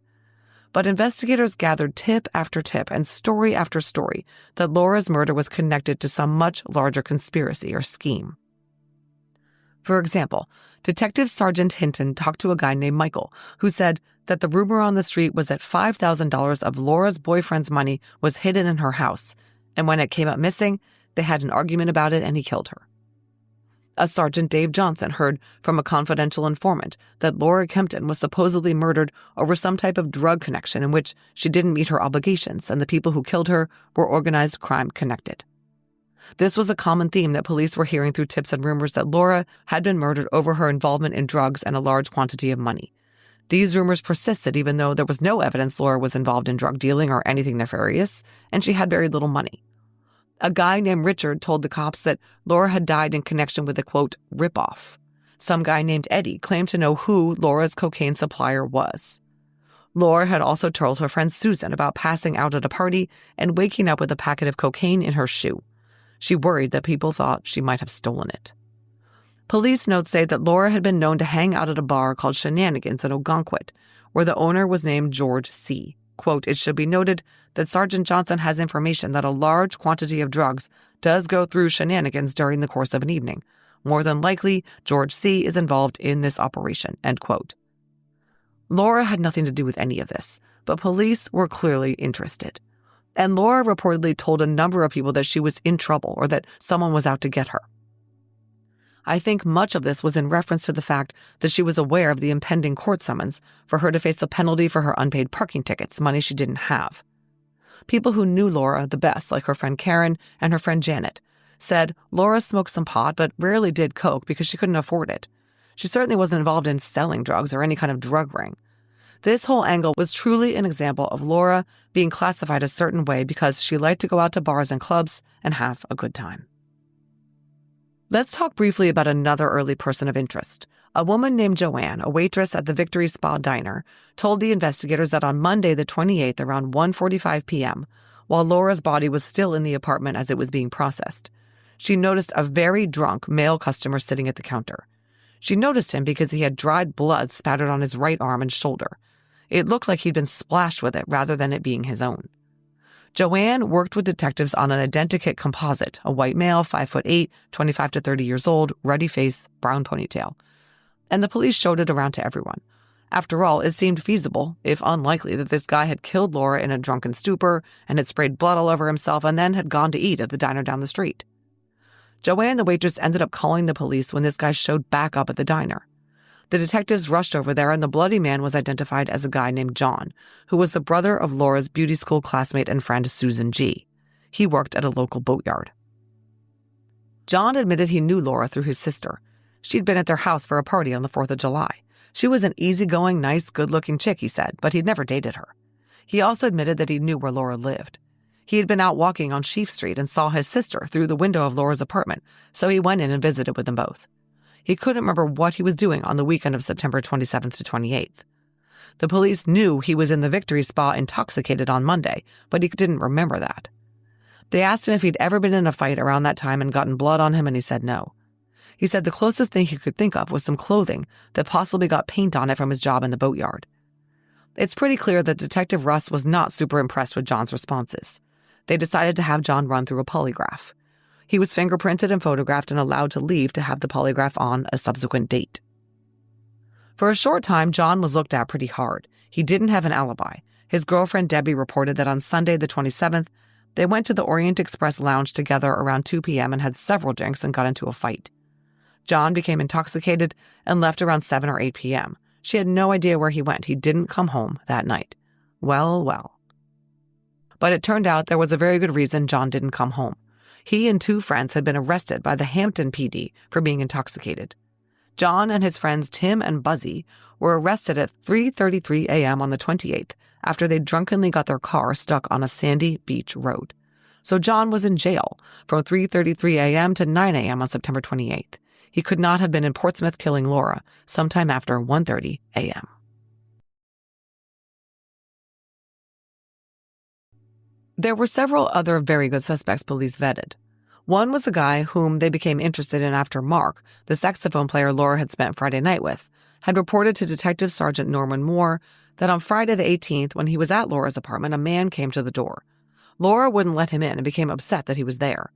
But investigators gathered tip after tip and story after story that Laura's murder was connected to some much larger conspiracy or scheme. For example, Detective Sergeant Hinton talked to a guy named Michael, who said that the rumor on the street was that $5,000 of Laura's boyfriend's money was hidden in her house, and when it came up missing, they had an argument about it and he killed her. A Sergeant Dave Johnson heard from a confidential informant that Laura Kempton was supposedly murdered over some type of drug connection in which she didn't meet her obligations and the people who killed her were organized crime connected. This was a common theme that police were hearing through tips and rumors that Laura had been murdered over her involvement in drugs and a large quantity of money. These rumors persisted even though there was no evidence Laura was involved in drug dealing or anything nefarious, and she had very little money. A guy named Richard told the cops that Laura had died in connection with a, quote, ripoff. Some guy named Eddie claimed to know who Laura's cocaine supplier was. Laura had also told her friend Susan about passing out at a party and waking up with a packet of cocaine in her shoe. She worried that people thought she might have stolen it. Police notes say that Laura had been known to hang out at a bar called Shenanigans in Ogunquit, where the owner was named George C. Quote, it should be noted that Sergeant Johnson has information that a large quantity of drugs does go through Shenanigans during the course of an evening. More than likely, George C. is involved in this operation, end quote. Laura had nothing to do with any of this, but police were clearly interested. And Laura reportedly told a number of people that she was in trouble or that someone was out to get her. I think much of this was in reference to the fact that she was aware of the impending court summons for her to face a penalty for her unpaid parking tickets, money she didn't have. People who knew Laura the best, like her friend Karen and her friend Janet, said Laura smoked some pot but rarely did coke because she couldn't afford it. She certainly wasn't involved in selling drugs or any kind of drug ring. This whole angle was truly an example of Laura being classified a certain way because she liked to go out to bars and clubs and have a good time. Let's talk briefly about another early person of interest. A woman named Joanne, a waitress at the Victory Spa Diner, told the investigators that on Monday the 28th around 1:45 p.m., while Laura's body was still in the apartment as it was being processed, she noticed a very drunk male customer sitting at the counter. She noticed him because he had dried blood spattered on his right arm and shoulder. It looked like he'd been splashed with it rather than it being his own. Joanne worked with detectives on an identikit composite, a white male, 5'8", 25 to 30 years old, ruddy face, brown ponytail. And the police showed it around to everyone. After all, it seemed feasible, if unlikely, that this guy had killed Laura in a drunken stupor and had sprayed blood all over himself and then had gone to eat at the diner down the street. Joanne, the waitress, ended up calling the police when this guy showed back up at the diner. The detectives rushed over there, and the bloody man was identified as a guy named John, who was the brother of Laura's beauty school classmate and friend Susan G. He worked at a local boatyard. John admitted he knew Laura through his sister. She'd been at their house for a party on the 4th of July. She was an easygoing, nice, good-looking chick, he said, but he'd never dated her. He also admitted that he knew where Laura lived. He had been out walking on Sheaf Street and saw his sister through the window of Laura's apartment, so he went in and visited with them both. He couldn't remember what he was doing on the weekend of September 27th to 28th. The police knew he was in the Victory Spa intoxicated on Monday, but he didn't remember that. They asked him if he'd ever been in a fight around that time and gotten blood on him, and he said no. He said the closest thing he could think of was some clothing that possibly got paint on it from his job in the boatyard. It's pretty clear that Detective Russ was not super impressed with John's responses. They decided to have John run through a polygraph. He was fingerprinted and photographed and allowed to leave to have the polygraph on a subsequent date. For a short time, John was looked at pretty hard. He didn't have an alibi. His girlfriend Debbie reported that on Sunday the 27th, they went to the Orient Express lounge together around 2 p.m. and had several drinks and got into a fight. John became intoxicated and left around 7 or 8 p.m. She had no idea where he went. He didn't come home that night. Well, well. But it turned out there was a very good reason John didn't come home. He and 2 friends had been arrested by the Hampton PD for being intoxicated. John and his friends Tim and Buzzy were arrested at 3:33 a.m. on the 28th after they drunkenly got their car stuck on a sandy beach road. So John was in jail from 3:33 a.m. to 9 a.m. on September 28th. He could not have been in Portsmouth killing Laura sometime after 1:30 a.m. There were several other very good suspects police vetted. One was the guy whom they became interested in after Mark, the saxophone player Laura had spent Friday night with, had reported to Detective Sergeant Norman Moore that on Friday the 18th, when he was at Laura's apartment, a man came to the door. Laura wouldn't let him in and became upset that he was there.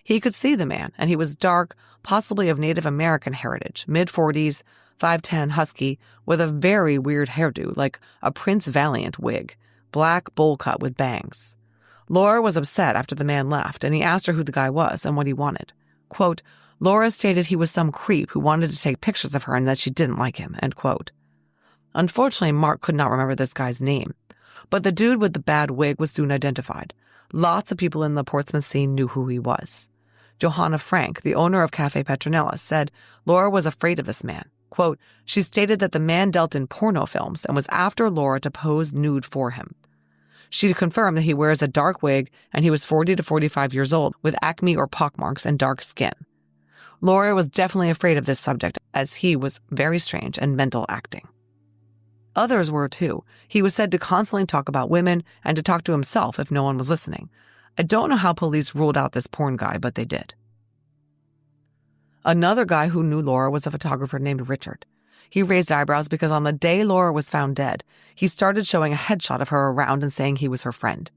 He could see the man, and he was dark, possibly of Native American heritage, mid-40s, 5'10", husky, with a very weird hairdo, like a Prince Valiant wig, black bowl cut with bangs. Laura was upset after the man left, and he asked her who the guy was and what he wanted. Quote, Laura stated he was some creep who wanted to take pictures of her and that she didn't like him, end quote. Unfortunately, Mark could not remember this guy's name, but the dude with the bad wig was soon identified. Lots of people in the Portsmouth scene knew who he was. Johanna Frank, the owner of Cafe Petronella, said Laura was afraid of this man. Quote, she stated that the man dealt in porno films and was after Laura to pose nude for him. She confirmed that he wears a dark wig and he was 40 to 45 years old with acne or pockmarks and dark skin. Laura was definitely afraid of this subject as he was very strange and mental acting. Others were too. He was said to constantly talk about women and to talk to himself if no one was listening. I don't know how police ruled out this porn guy, but they did. Another guy who knew Laura was a photographer named Richard. He raised eyebrows because on the day Laura was found dead, he started showing a headshot of her around and saying he was her friend.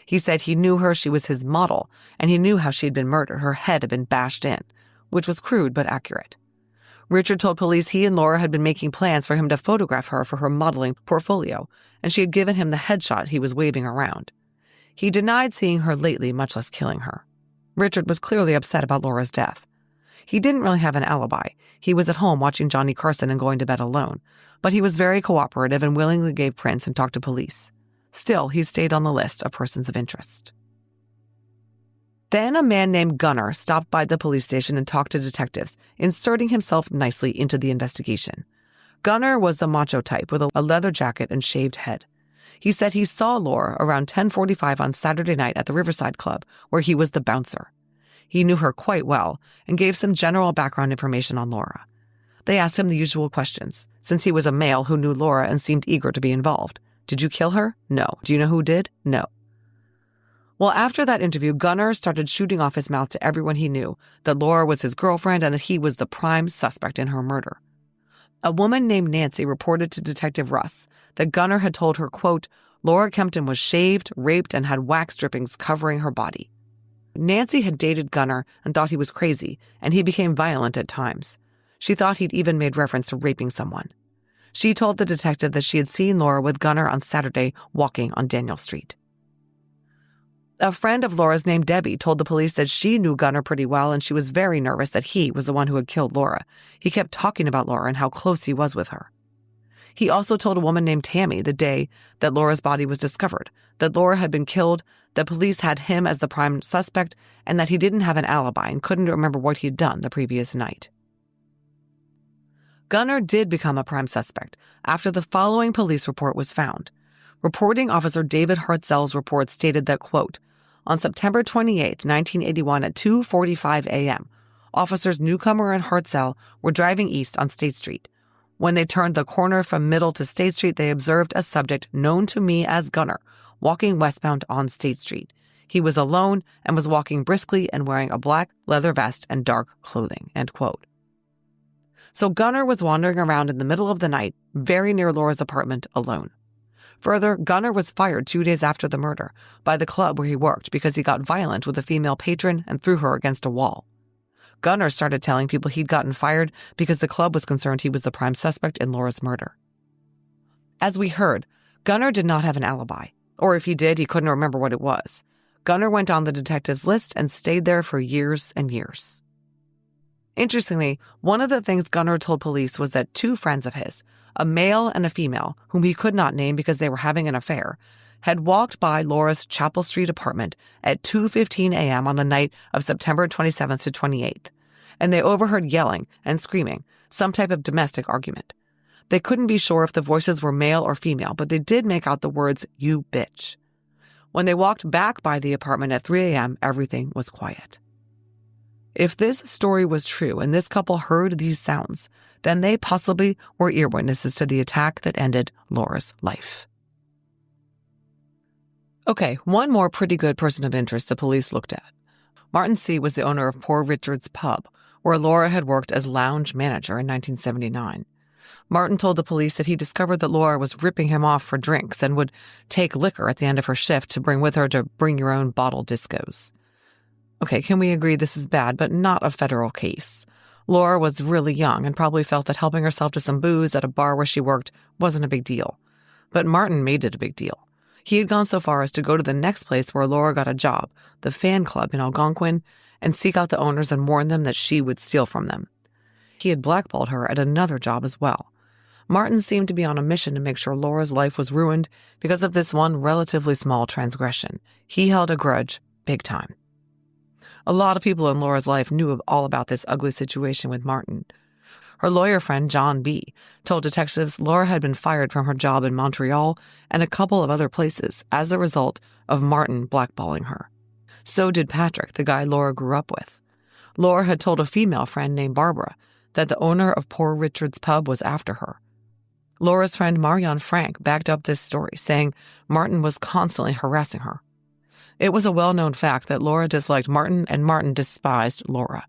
He said he knew her, she was his model, and he knew how she'd been murdered. Her head had been bashed in, which was crude but accurate. Richard told police he and Laura had been making plans for him to photograph her for her modeling portfolio, and she had given him the headshot he was waving around. He denied seeing her lately, much less killing her. Richard was clearly upset about Laura's death. He didn't really have an alibi. He was at home watching Johnny Carson and going to bed alone, but he was very cooperative and willingly gave prints and talked to police. Still, he stayed on the list of persons of interest. Then a man named Gunner stopped by the police station and talked to detectives, inserting himself nicely into the investigation. Gunner was the macho type with a leather jacket and shaved head. He said he saw Laura around 10:45 on Saturday night at the Riverside Club, where he was the bouncer. He knew her quite well and gave some general background information on Laura. They asked him the usual questions, since he was a male who knew Laura and seemed eager to be involved. Did you kill her? No. Do you know who did? No. Well, after that interview, Gunnar started shooting off his mouth to everyone he knew that Laura was his girlfriend and that he was the prime suspect in her murder. A woman named Nancy reported to Detective Russ that Gunnar had told her, quote, Laura Kempton was shaved, raped, and had wax drippings covering her body. Nancy had dated Gunnar and thought he was crazy, and he became violent at times. She thought he'd even made reference to raping someone. She told the detective that she had seen Laura with Gunnar on Saturday walking on Daniel Street. A friend of Laura's named Debbie told the police that she knew Gunnar pretty well and she was very nervous that he was the one who had killed Laura. He kept talking about Laura and how close he was with her. He also told a woman named Tammy the day that Laura's body was discovered, that Laura had been killed, that police had him as the prime suspect, and that he didn't have an alibi and couldn't remember what he'd done the previous night. Gunnar did become a prime suspect after the following police report was found. Reporting officer David Hartzell's report stated that, quote, on September 28, 1981 at 2:45 a.m., officers Newcomer and Hartzell were driving east on State Street. When they turned the corner from Middle to State Street, they observed a subject known to me as Gunnar walking westbound on State Street. He was alone and was walking briskly and wearing a black leather vest and dark clothing, end quote. So Gunnar was wandering around in the middle of the night, very near Laura's apartment, alone. Further, Gunnar was fired 2 days after the murder by the club where he worked because he got violent with a female patron and threw her against a wall. Gunnar started telling people he'd gotten fired because the club was concerned he was the prime suspect in Laura's murder. As we heard, Gunnar did not have an alibi, or if he did, he couldn't remember what it was. Gunnar went on the detective's list and stayed there for years and years. Interestingly, one of the things Gunnar told police was that two friends of his, a male and a female, whom he could not name because they were having an affair, had walked by Laura's Chapel Street apartment at 2:15 a.m. on the night of September 27th to 28th, and they overheard yelling and screaming, some type of domestic argument. They couldn't be sure if the voices were male or female, but they did make out the words, "you bitch." When they walked back by the apartment at 3 a.m., everything was quiet. If this story was true and this couple heard these sounds, then they possibly were ear witnesses to the attack that ended Laura's life. Okay, one more pretty good person of interest the police looked at. Martin C. was the owner of Poor Richard's Pub, where Laura had worked as lounge manager in 1979. Martin told the police that he discovered that Laura was ripping him off for drinks and would take liquor at the end of her shift to bring with her to bring-your-own-bottle discos. Okay, can we agree this is bad, but not a federal case? Laura was really young and probably felt that helping herself to some booze at a bar where she worked wasn't a big deal. But Martin made it a big deal. He had gone so far as to go to the next place where Laura got a job, the fan club in Algonquin, and seek out the owners and warn them that she would steal from them. He had blackballed her at another job as well. Martin seemed to be on a mission to make sure Laura's life was ruined because of this one relatively small transgression. He held a grudge big time. A lot of people in Laura's life knew all about this ugly situation with Martin. Her lawyer friend, John B., told detectives Laura had been fired from her job in Montreal and a couple of other places as a result of Martin blackballing her. So did Patrick, the guy Laura grew up with. Laura had told a female friend named Barbara that the owner of Poor Richard's Pub was after her. Laura's friend Marianne Frank backed up this story, saying Martin was constantly harassing her. It was a well-known fact that Laura disliked Martin and Martin despised Laura.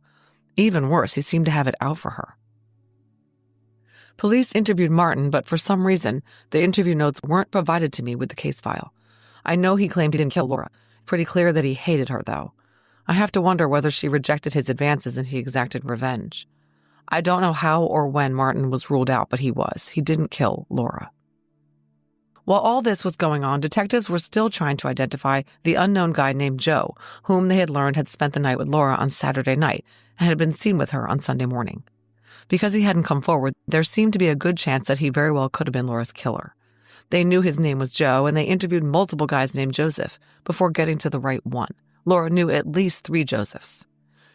Even worse, he seemed to have it out for her. Police interviewed Martin, but for some reason, the interview notes weren't provided to me with the case file. I know he claimed he didn't kill Laura. Pretty clear that he hated her, though. I have to wonder whether she rejected his advances and he exacted revenge. I don't know how or when Martin was ruled out, but he was. He didn't kill Laura. While all this was going on, detectives were still trying to identify the unknown guy named Joe, whom they had learned had spent the night with Laura on Saturday night and had been seen with her on Sunday morning. Because he hadn't come forward, there seemed to be a good chance that he very well could have been Laura's killer. They knew his name was Joe, and they interviewed multiple guys named Joseph before getting to the right one. Laura knew at least 3 Josephs.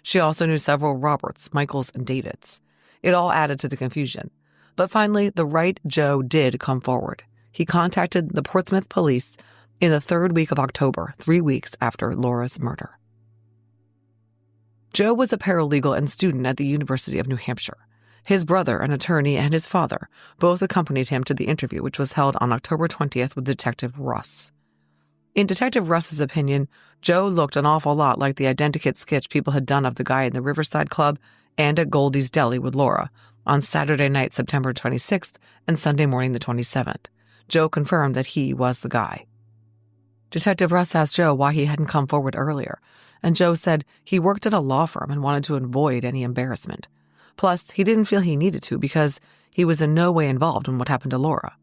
She also knew several Roberts, Michaels, and Davids. It all added to the confusion. But finally, the right Joe did come forward. He contacted the Portsmouth police in the 3rd week of October, 3 weeks after Laura's murder. Joe was a paralegal and student at the University of New Hampshire. His brother, an attorney, and his father both accompanied him to the interview, which was held on October 20th with Detective Russ. In Detective Russ's opinion, Joe looked an awful lot like the identikit sketch people had done of the guy in the Riverside Club and at Goldie's Deli with Laura on Saturday night, September 26th, and Sunday morning, the 27th. Joe confirmed that he was the guy. Detective Russ asked Joe why he hadn't come forward earlier, and Joe said he worked at a law firm and wanted to avoid any embarrassment. Plus, he didn't feel he needed to because he was in no way involved in what happened to Laura.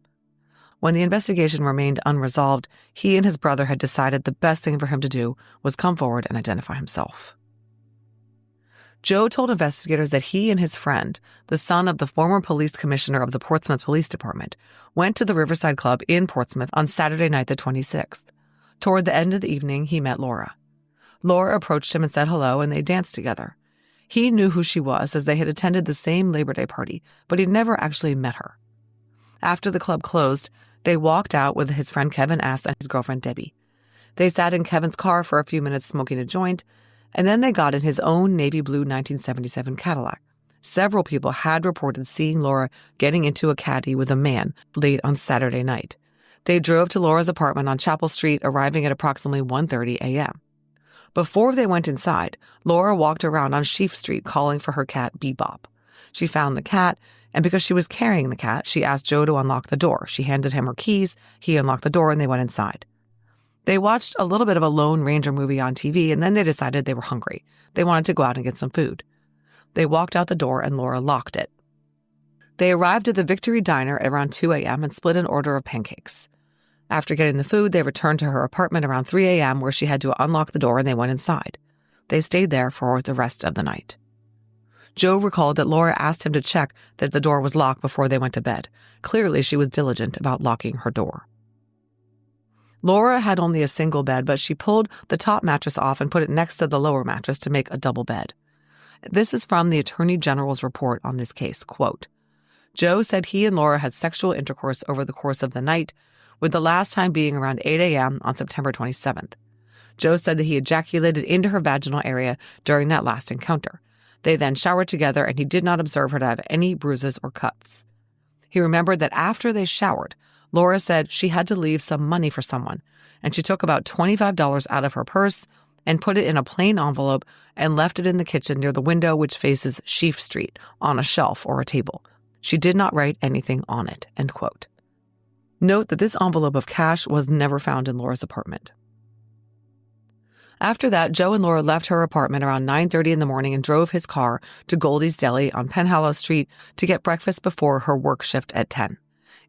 When the investigation remained unresolved, he and his brother had decided the best thing for him to do was come forward and identify himself. Joe told investigators that he and his friend, the son of the former police commissioner of the Portsmouth Police Department, went to the Riverside Club in Portsmouth on Saturday night the 26th. Toward the end of the evening, he met Laura. Laura approached him and said hello, and they danced together. He knew who she was as they had attended the same Labor Day party, but he'd never actually met her. After the club closed, they walked out with his friend Kevin S. and his girlfriend Debbie. They sat in Kevin's car for a few minutes smoking a joint, and then they got in his own navy blue 1977 Cadillac. Several people had reported seeing Laura getting into a caddy with a man late on Saturday night. They drove to Laura's apartment on Chapel Street, arriving at approximately 1:30 a.m. Before they went inside, Laura walked around on Sheaf Street calling for her cat Bebop. She found the cat, and because she was carrying the cat, she asked Joe to unlock the door. She handed him her keys, he unlocked the door, and they went inside. They watched a little bit of a Lone Ranger movie on TV, and then they decided they were hungry. They wanted to go out and get some food. They walked out the door, and Laura locked it. They arrived at the Victory Diner around 2 a.m. and split an order of pancakes. After getting the food, they returned to her apartment around 3 a.m., where she had to unlock the door, and they went inside. They stayed there for the rest of the night. Joe recalled that Laura asked him to check that the door was locked before they went to bed. Clearly, she was diligent about locking her door. Laura had only a single bed, but she pulled the top mattress off and put it next to the lower mattress to make a double bed. This is from the Attorney General's report on this case. Quote, Joe said he and Laura had sexual intercourse over the course of the night, with the last time being around 8 a.m. on September 27th. Joe said that he ejaculated into her vaginal area during that last encounter. They then showered together, and he did not observe her to have any bruises or cuts. He remembered that after they showered, Laura said she had to leave some money for someone, and she took about $25 out of her purse and put it in a plain envelope and left it in the kitchen near the window which faces Sheaf Street on a shelf or a table. She did not write anything on it, end quote. Note that this envelope of cash was never found in Laura's apartment. After that, Joe and Laura left her apartment around 9:30 in the morning and drove his car to Goldie's Deli on Penhallow Street to get breakfast before her work shift at 10.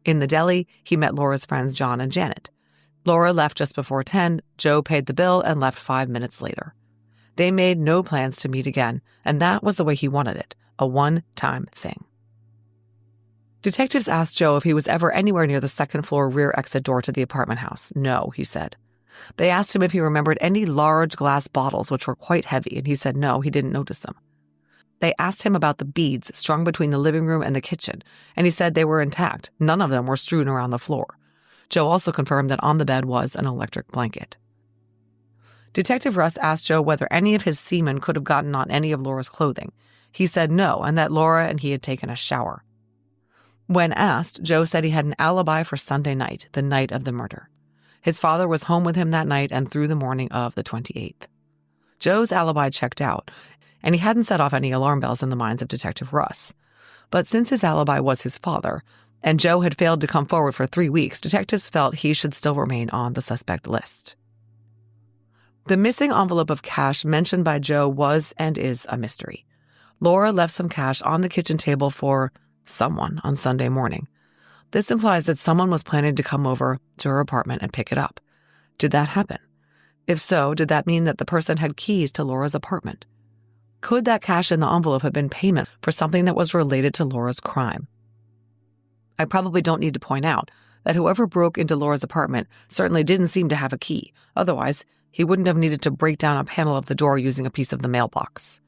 In the deli, he met Laura's friends John and Janet. Laura left just before 10, Joe paid the bill and left 5 minutes later. They made no plans to meet again, and that was the way he wanted it, a one-time thing. Detectives asked Joe if he was ever anywhere near the second-floor rear exit door to the apartment house. No, he said. They asked him if he remembered any large glass bottles, which were quite heavy, and he said no, he didn't notice them. They asked him about the beads strung between the living room and the kitchen, and he said they were intact. None of them were strewn around the floor. Joe also confirmed that on the bed was an electric blanket. Detective Russ asked Joe whether any of his semen could have gotten on any of Laura's clothing. He said no, and that Laura and he had taken a shower. When asked, Joe said he had an alibi for Sunday night, the night of the murder. His father was home with him that night and through the morning of the 28th. Joe's alibi checked out, and he hadn't set off any alarm bells in the minds of Detective Russ. But since his alibi was his father, and Joe had failed to come forward for 3 weeks, detectives felt he should still remain on the suspect list. The missing envelope of cash mentioned by Joe was and is a mystery. Laura left some cash on the kitchen table for someone on Sunday morning. This implies that someone was planning to come over to her apartment and pick it up. Did that happen? If so, did that mean that the person had keys to Laura's apartment? Could that cash in the envelope have been payment for something that was related to Laura's crime? I probably don't need to point out that whoever broke into Laura's apartment certainly didn't seem to have a key. Otherwise, he wouldn't have needed to break down a panel of the door using a piece of the mailbox.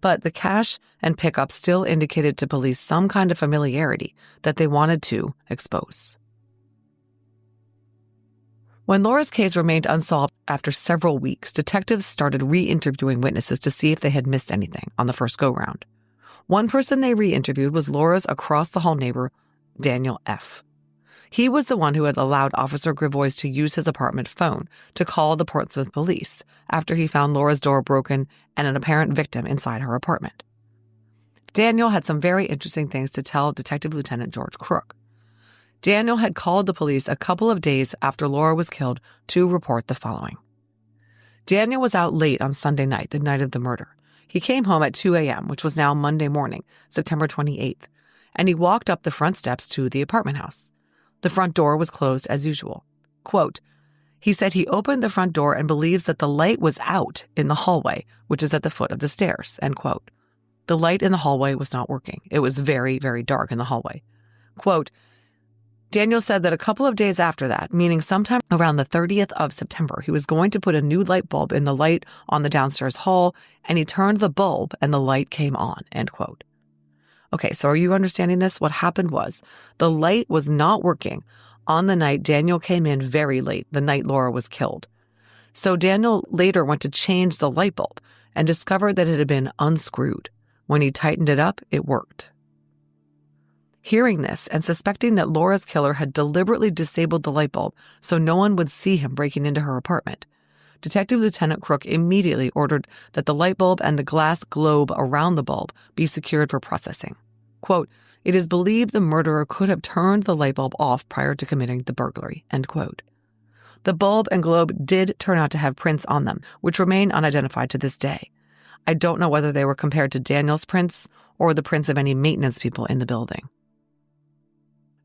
But the cash and pickup still indicated to police some kind of familiarity that they wanted to expose. When Laura's case remained unsolved after several weeks, detectives started re-interviewing witnesses to see if they had missed anything on the first go-round. One person they re-interviewed was Laura's across-the-hall neighbor, Daniel F. He was the one who had allowed Officer Grivois to use his apartment phone to call the Portsmouth police after he found Laura's door broken and an apparent victim inside her apartment. Daniel had some very interesting things to tell Detective Lieutenant George Crook. Daniel had called the police a couple of days after Laura was killed to report the following. Daniel was out late on Sunday night, the night of the murder. He came home at 2 a.m., which was now Monday morning, September 28th, and he walked up the front steps to the apartment house. The front door was closed as usual. Quote, he said he opened the front door and believes that the light was out in the hallway, which is at the foot of the stairs, end quote. The light in the hallway was not working. It was very, very dark in the hallway. Quote, Daniel said that a couple of days after that, meaning sometime around the 30th of September, he was going to put a new light bulb in the light on the downstairs hall, and he turned the bulb and the light came on, end quote. Okay, so are you understanding this? What happened was the light was not working on the night Daniel came in very late, the night Laura was killed. So Daniel later went to change the light bulb and discovered that it had been unscrewed. When he tightened it up, it worked. Hearing this and suspecting that Laura's killer had deliberately disabled the light bulb so no one would see him breaking into her apartment, Detective Lieutenant Crook immediately ordered that the light bulb and the glass globe around the bulb be secured for processing. Quote, it is believed the murderer could have turned the light bulb off prior to committing the burglary, end quote. The bulb and globe did turn out to have prints on them, which remain unidentified to this day. I don't know whether they were compared to Daniel's prints or the prints of any maintenance people in the building.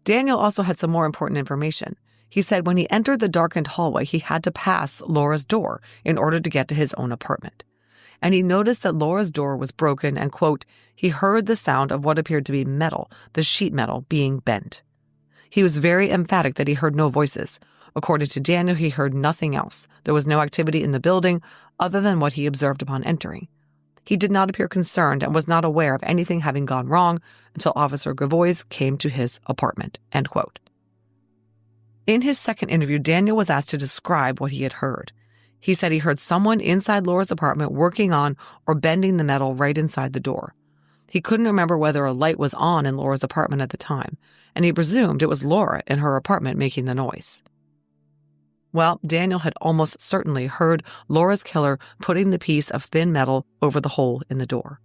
Daniel also had some more important information. He said when he entered the darkened hallway, he had to pass Laura's door in order to get to his own apartment. And he noticed that Laura's door was broken and, quote, he heard the sound of what appeared to be metal, the sheet metal, being bent. He was very emphatic that he heard no voices. According to Daniel, he heard nothing else. There was no activity in the building other than what he observed upon entering. He did not appear concerned and was not aware of anything having gone wrong until Officer Grivois came to his apartment, end quote. In his second interview, Daniel was asked to describe what he had heard. He said he heard someone inside Laura's apartment working on or bending the metal right inside the door. He couldn't remember whether a light was on in Laura's apartment at the time, and he presumed it was Laura in her apartment making the noise. Well, Daniel had almost certainly heard Laura's killer putting the piece of thin metal over the hole in the door.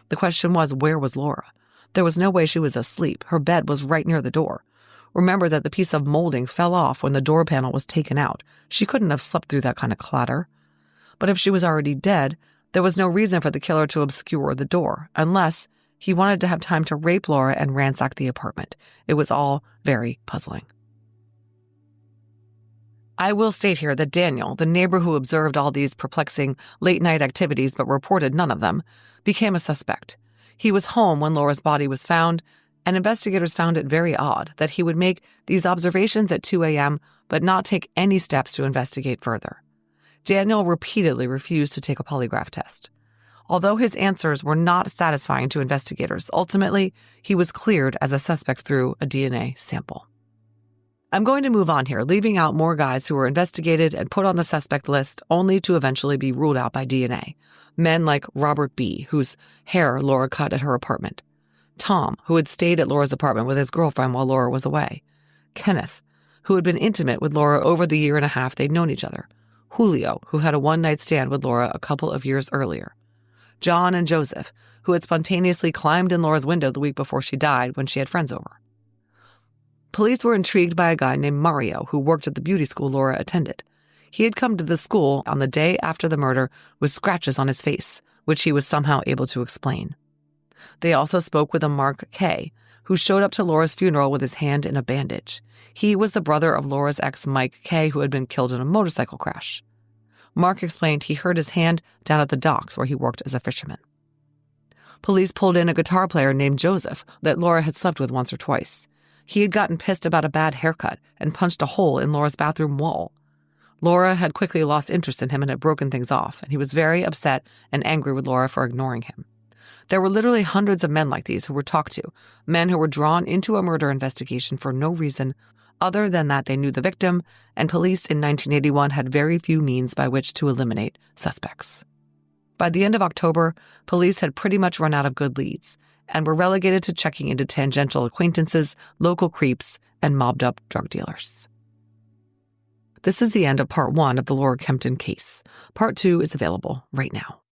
The question was, where was Laura? There was no way she was asleep. Her bed was right near the door. Remember that the piece of molding fell off when the door panel was taken out. She couldn't have slept through that kind of clatter. But if she was already dead, there was no reason for the killer to obscure the door, unless he wanted to have time to rape Laura and ransack the apartment. It was all very puzzling. I will state here that Daniel, the neighbor who observed all these perplexing late-night activities but reported none of them, became a suspect. He was home when Laura's body was found, and investigators found it very odd that he would make these observations at 2 a.m. but not take any steps to investigate further. Daniel repeatedly refused to take a polygraph test. Although his answers were not satisfying to investigators, ultimately, he was cleared as a suspect through a DNA sample. I'm going to move on here, leaving out more guys who were investigated and put on the suspect list only to eventually be ruled out by DNA. Men like Robert B., whose hair Laura cut at her apartment. Tom, who had stayed at Laura's apartment with his girlfriend while Laura was away. Kenneth, who had been intimate with Laura over the year and a half they'd known each other. Julio, who had a one-night stand with Laura a couple of years earlier. John and Joseph, who had spontaneously climbed in Laura's window the week before she died when she had friends over. Police were intrigued by a guy named Mario who worked at the beauty school Laura attended. He had come to the school on the day after the murder with scratches on his face, which he was somehow able to explain. They also spoke with a Mark K., who showed up to Laura's funeral with his hand in a bandage. He was the brother of Laura's ex, Mike K., who had been killed in a motorcycle crash. Mark explained he hurt his hand down at the docks where he worked as a fisherman. Police pulled in a guitar player named Joseph that Laura had slept with once or twice. He had gotten pissed about a bad haircut and punched a hole in Laura's bathroom wall. Laura had quickly lost interest in him and had broken things off, and he was very upset and angry with Laura for ignoring him. There were literally hundreds of men like these who were talked to, men who were drawn into a murder investigation for no reason Other than that, they knew the victim, and police in 1981 had very few means by which to eliminate suspects. By the end of October, police had pretty much run out of good leads and were relegated to checking into tangential acquaintances, local creeps, and mobbed-up drug dealers. This is the end of Part 1 of the Laura Kempton case. Part 2 is available right now.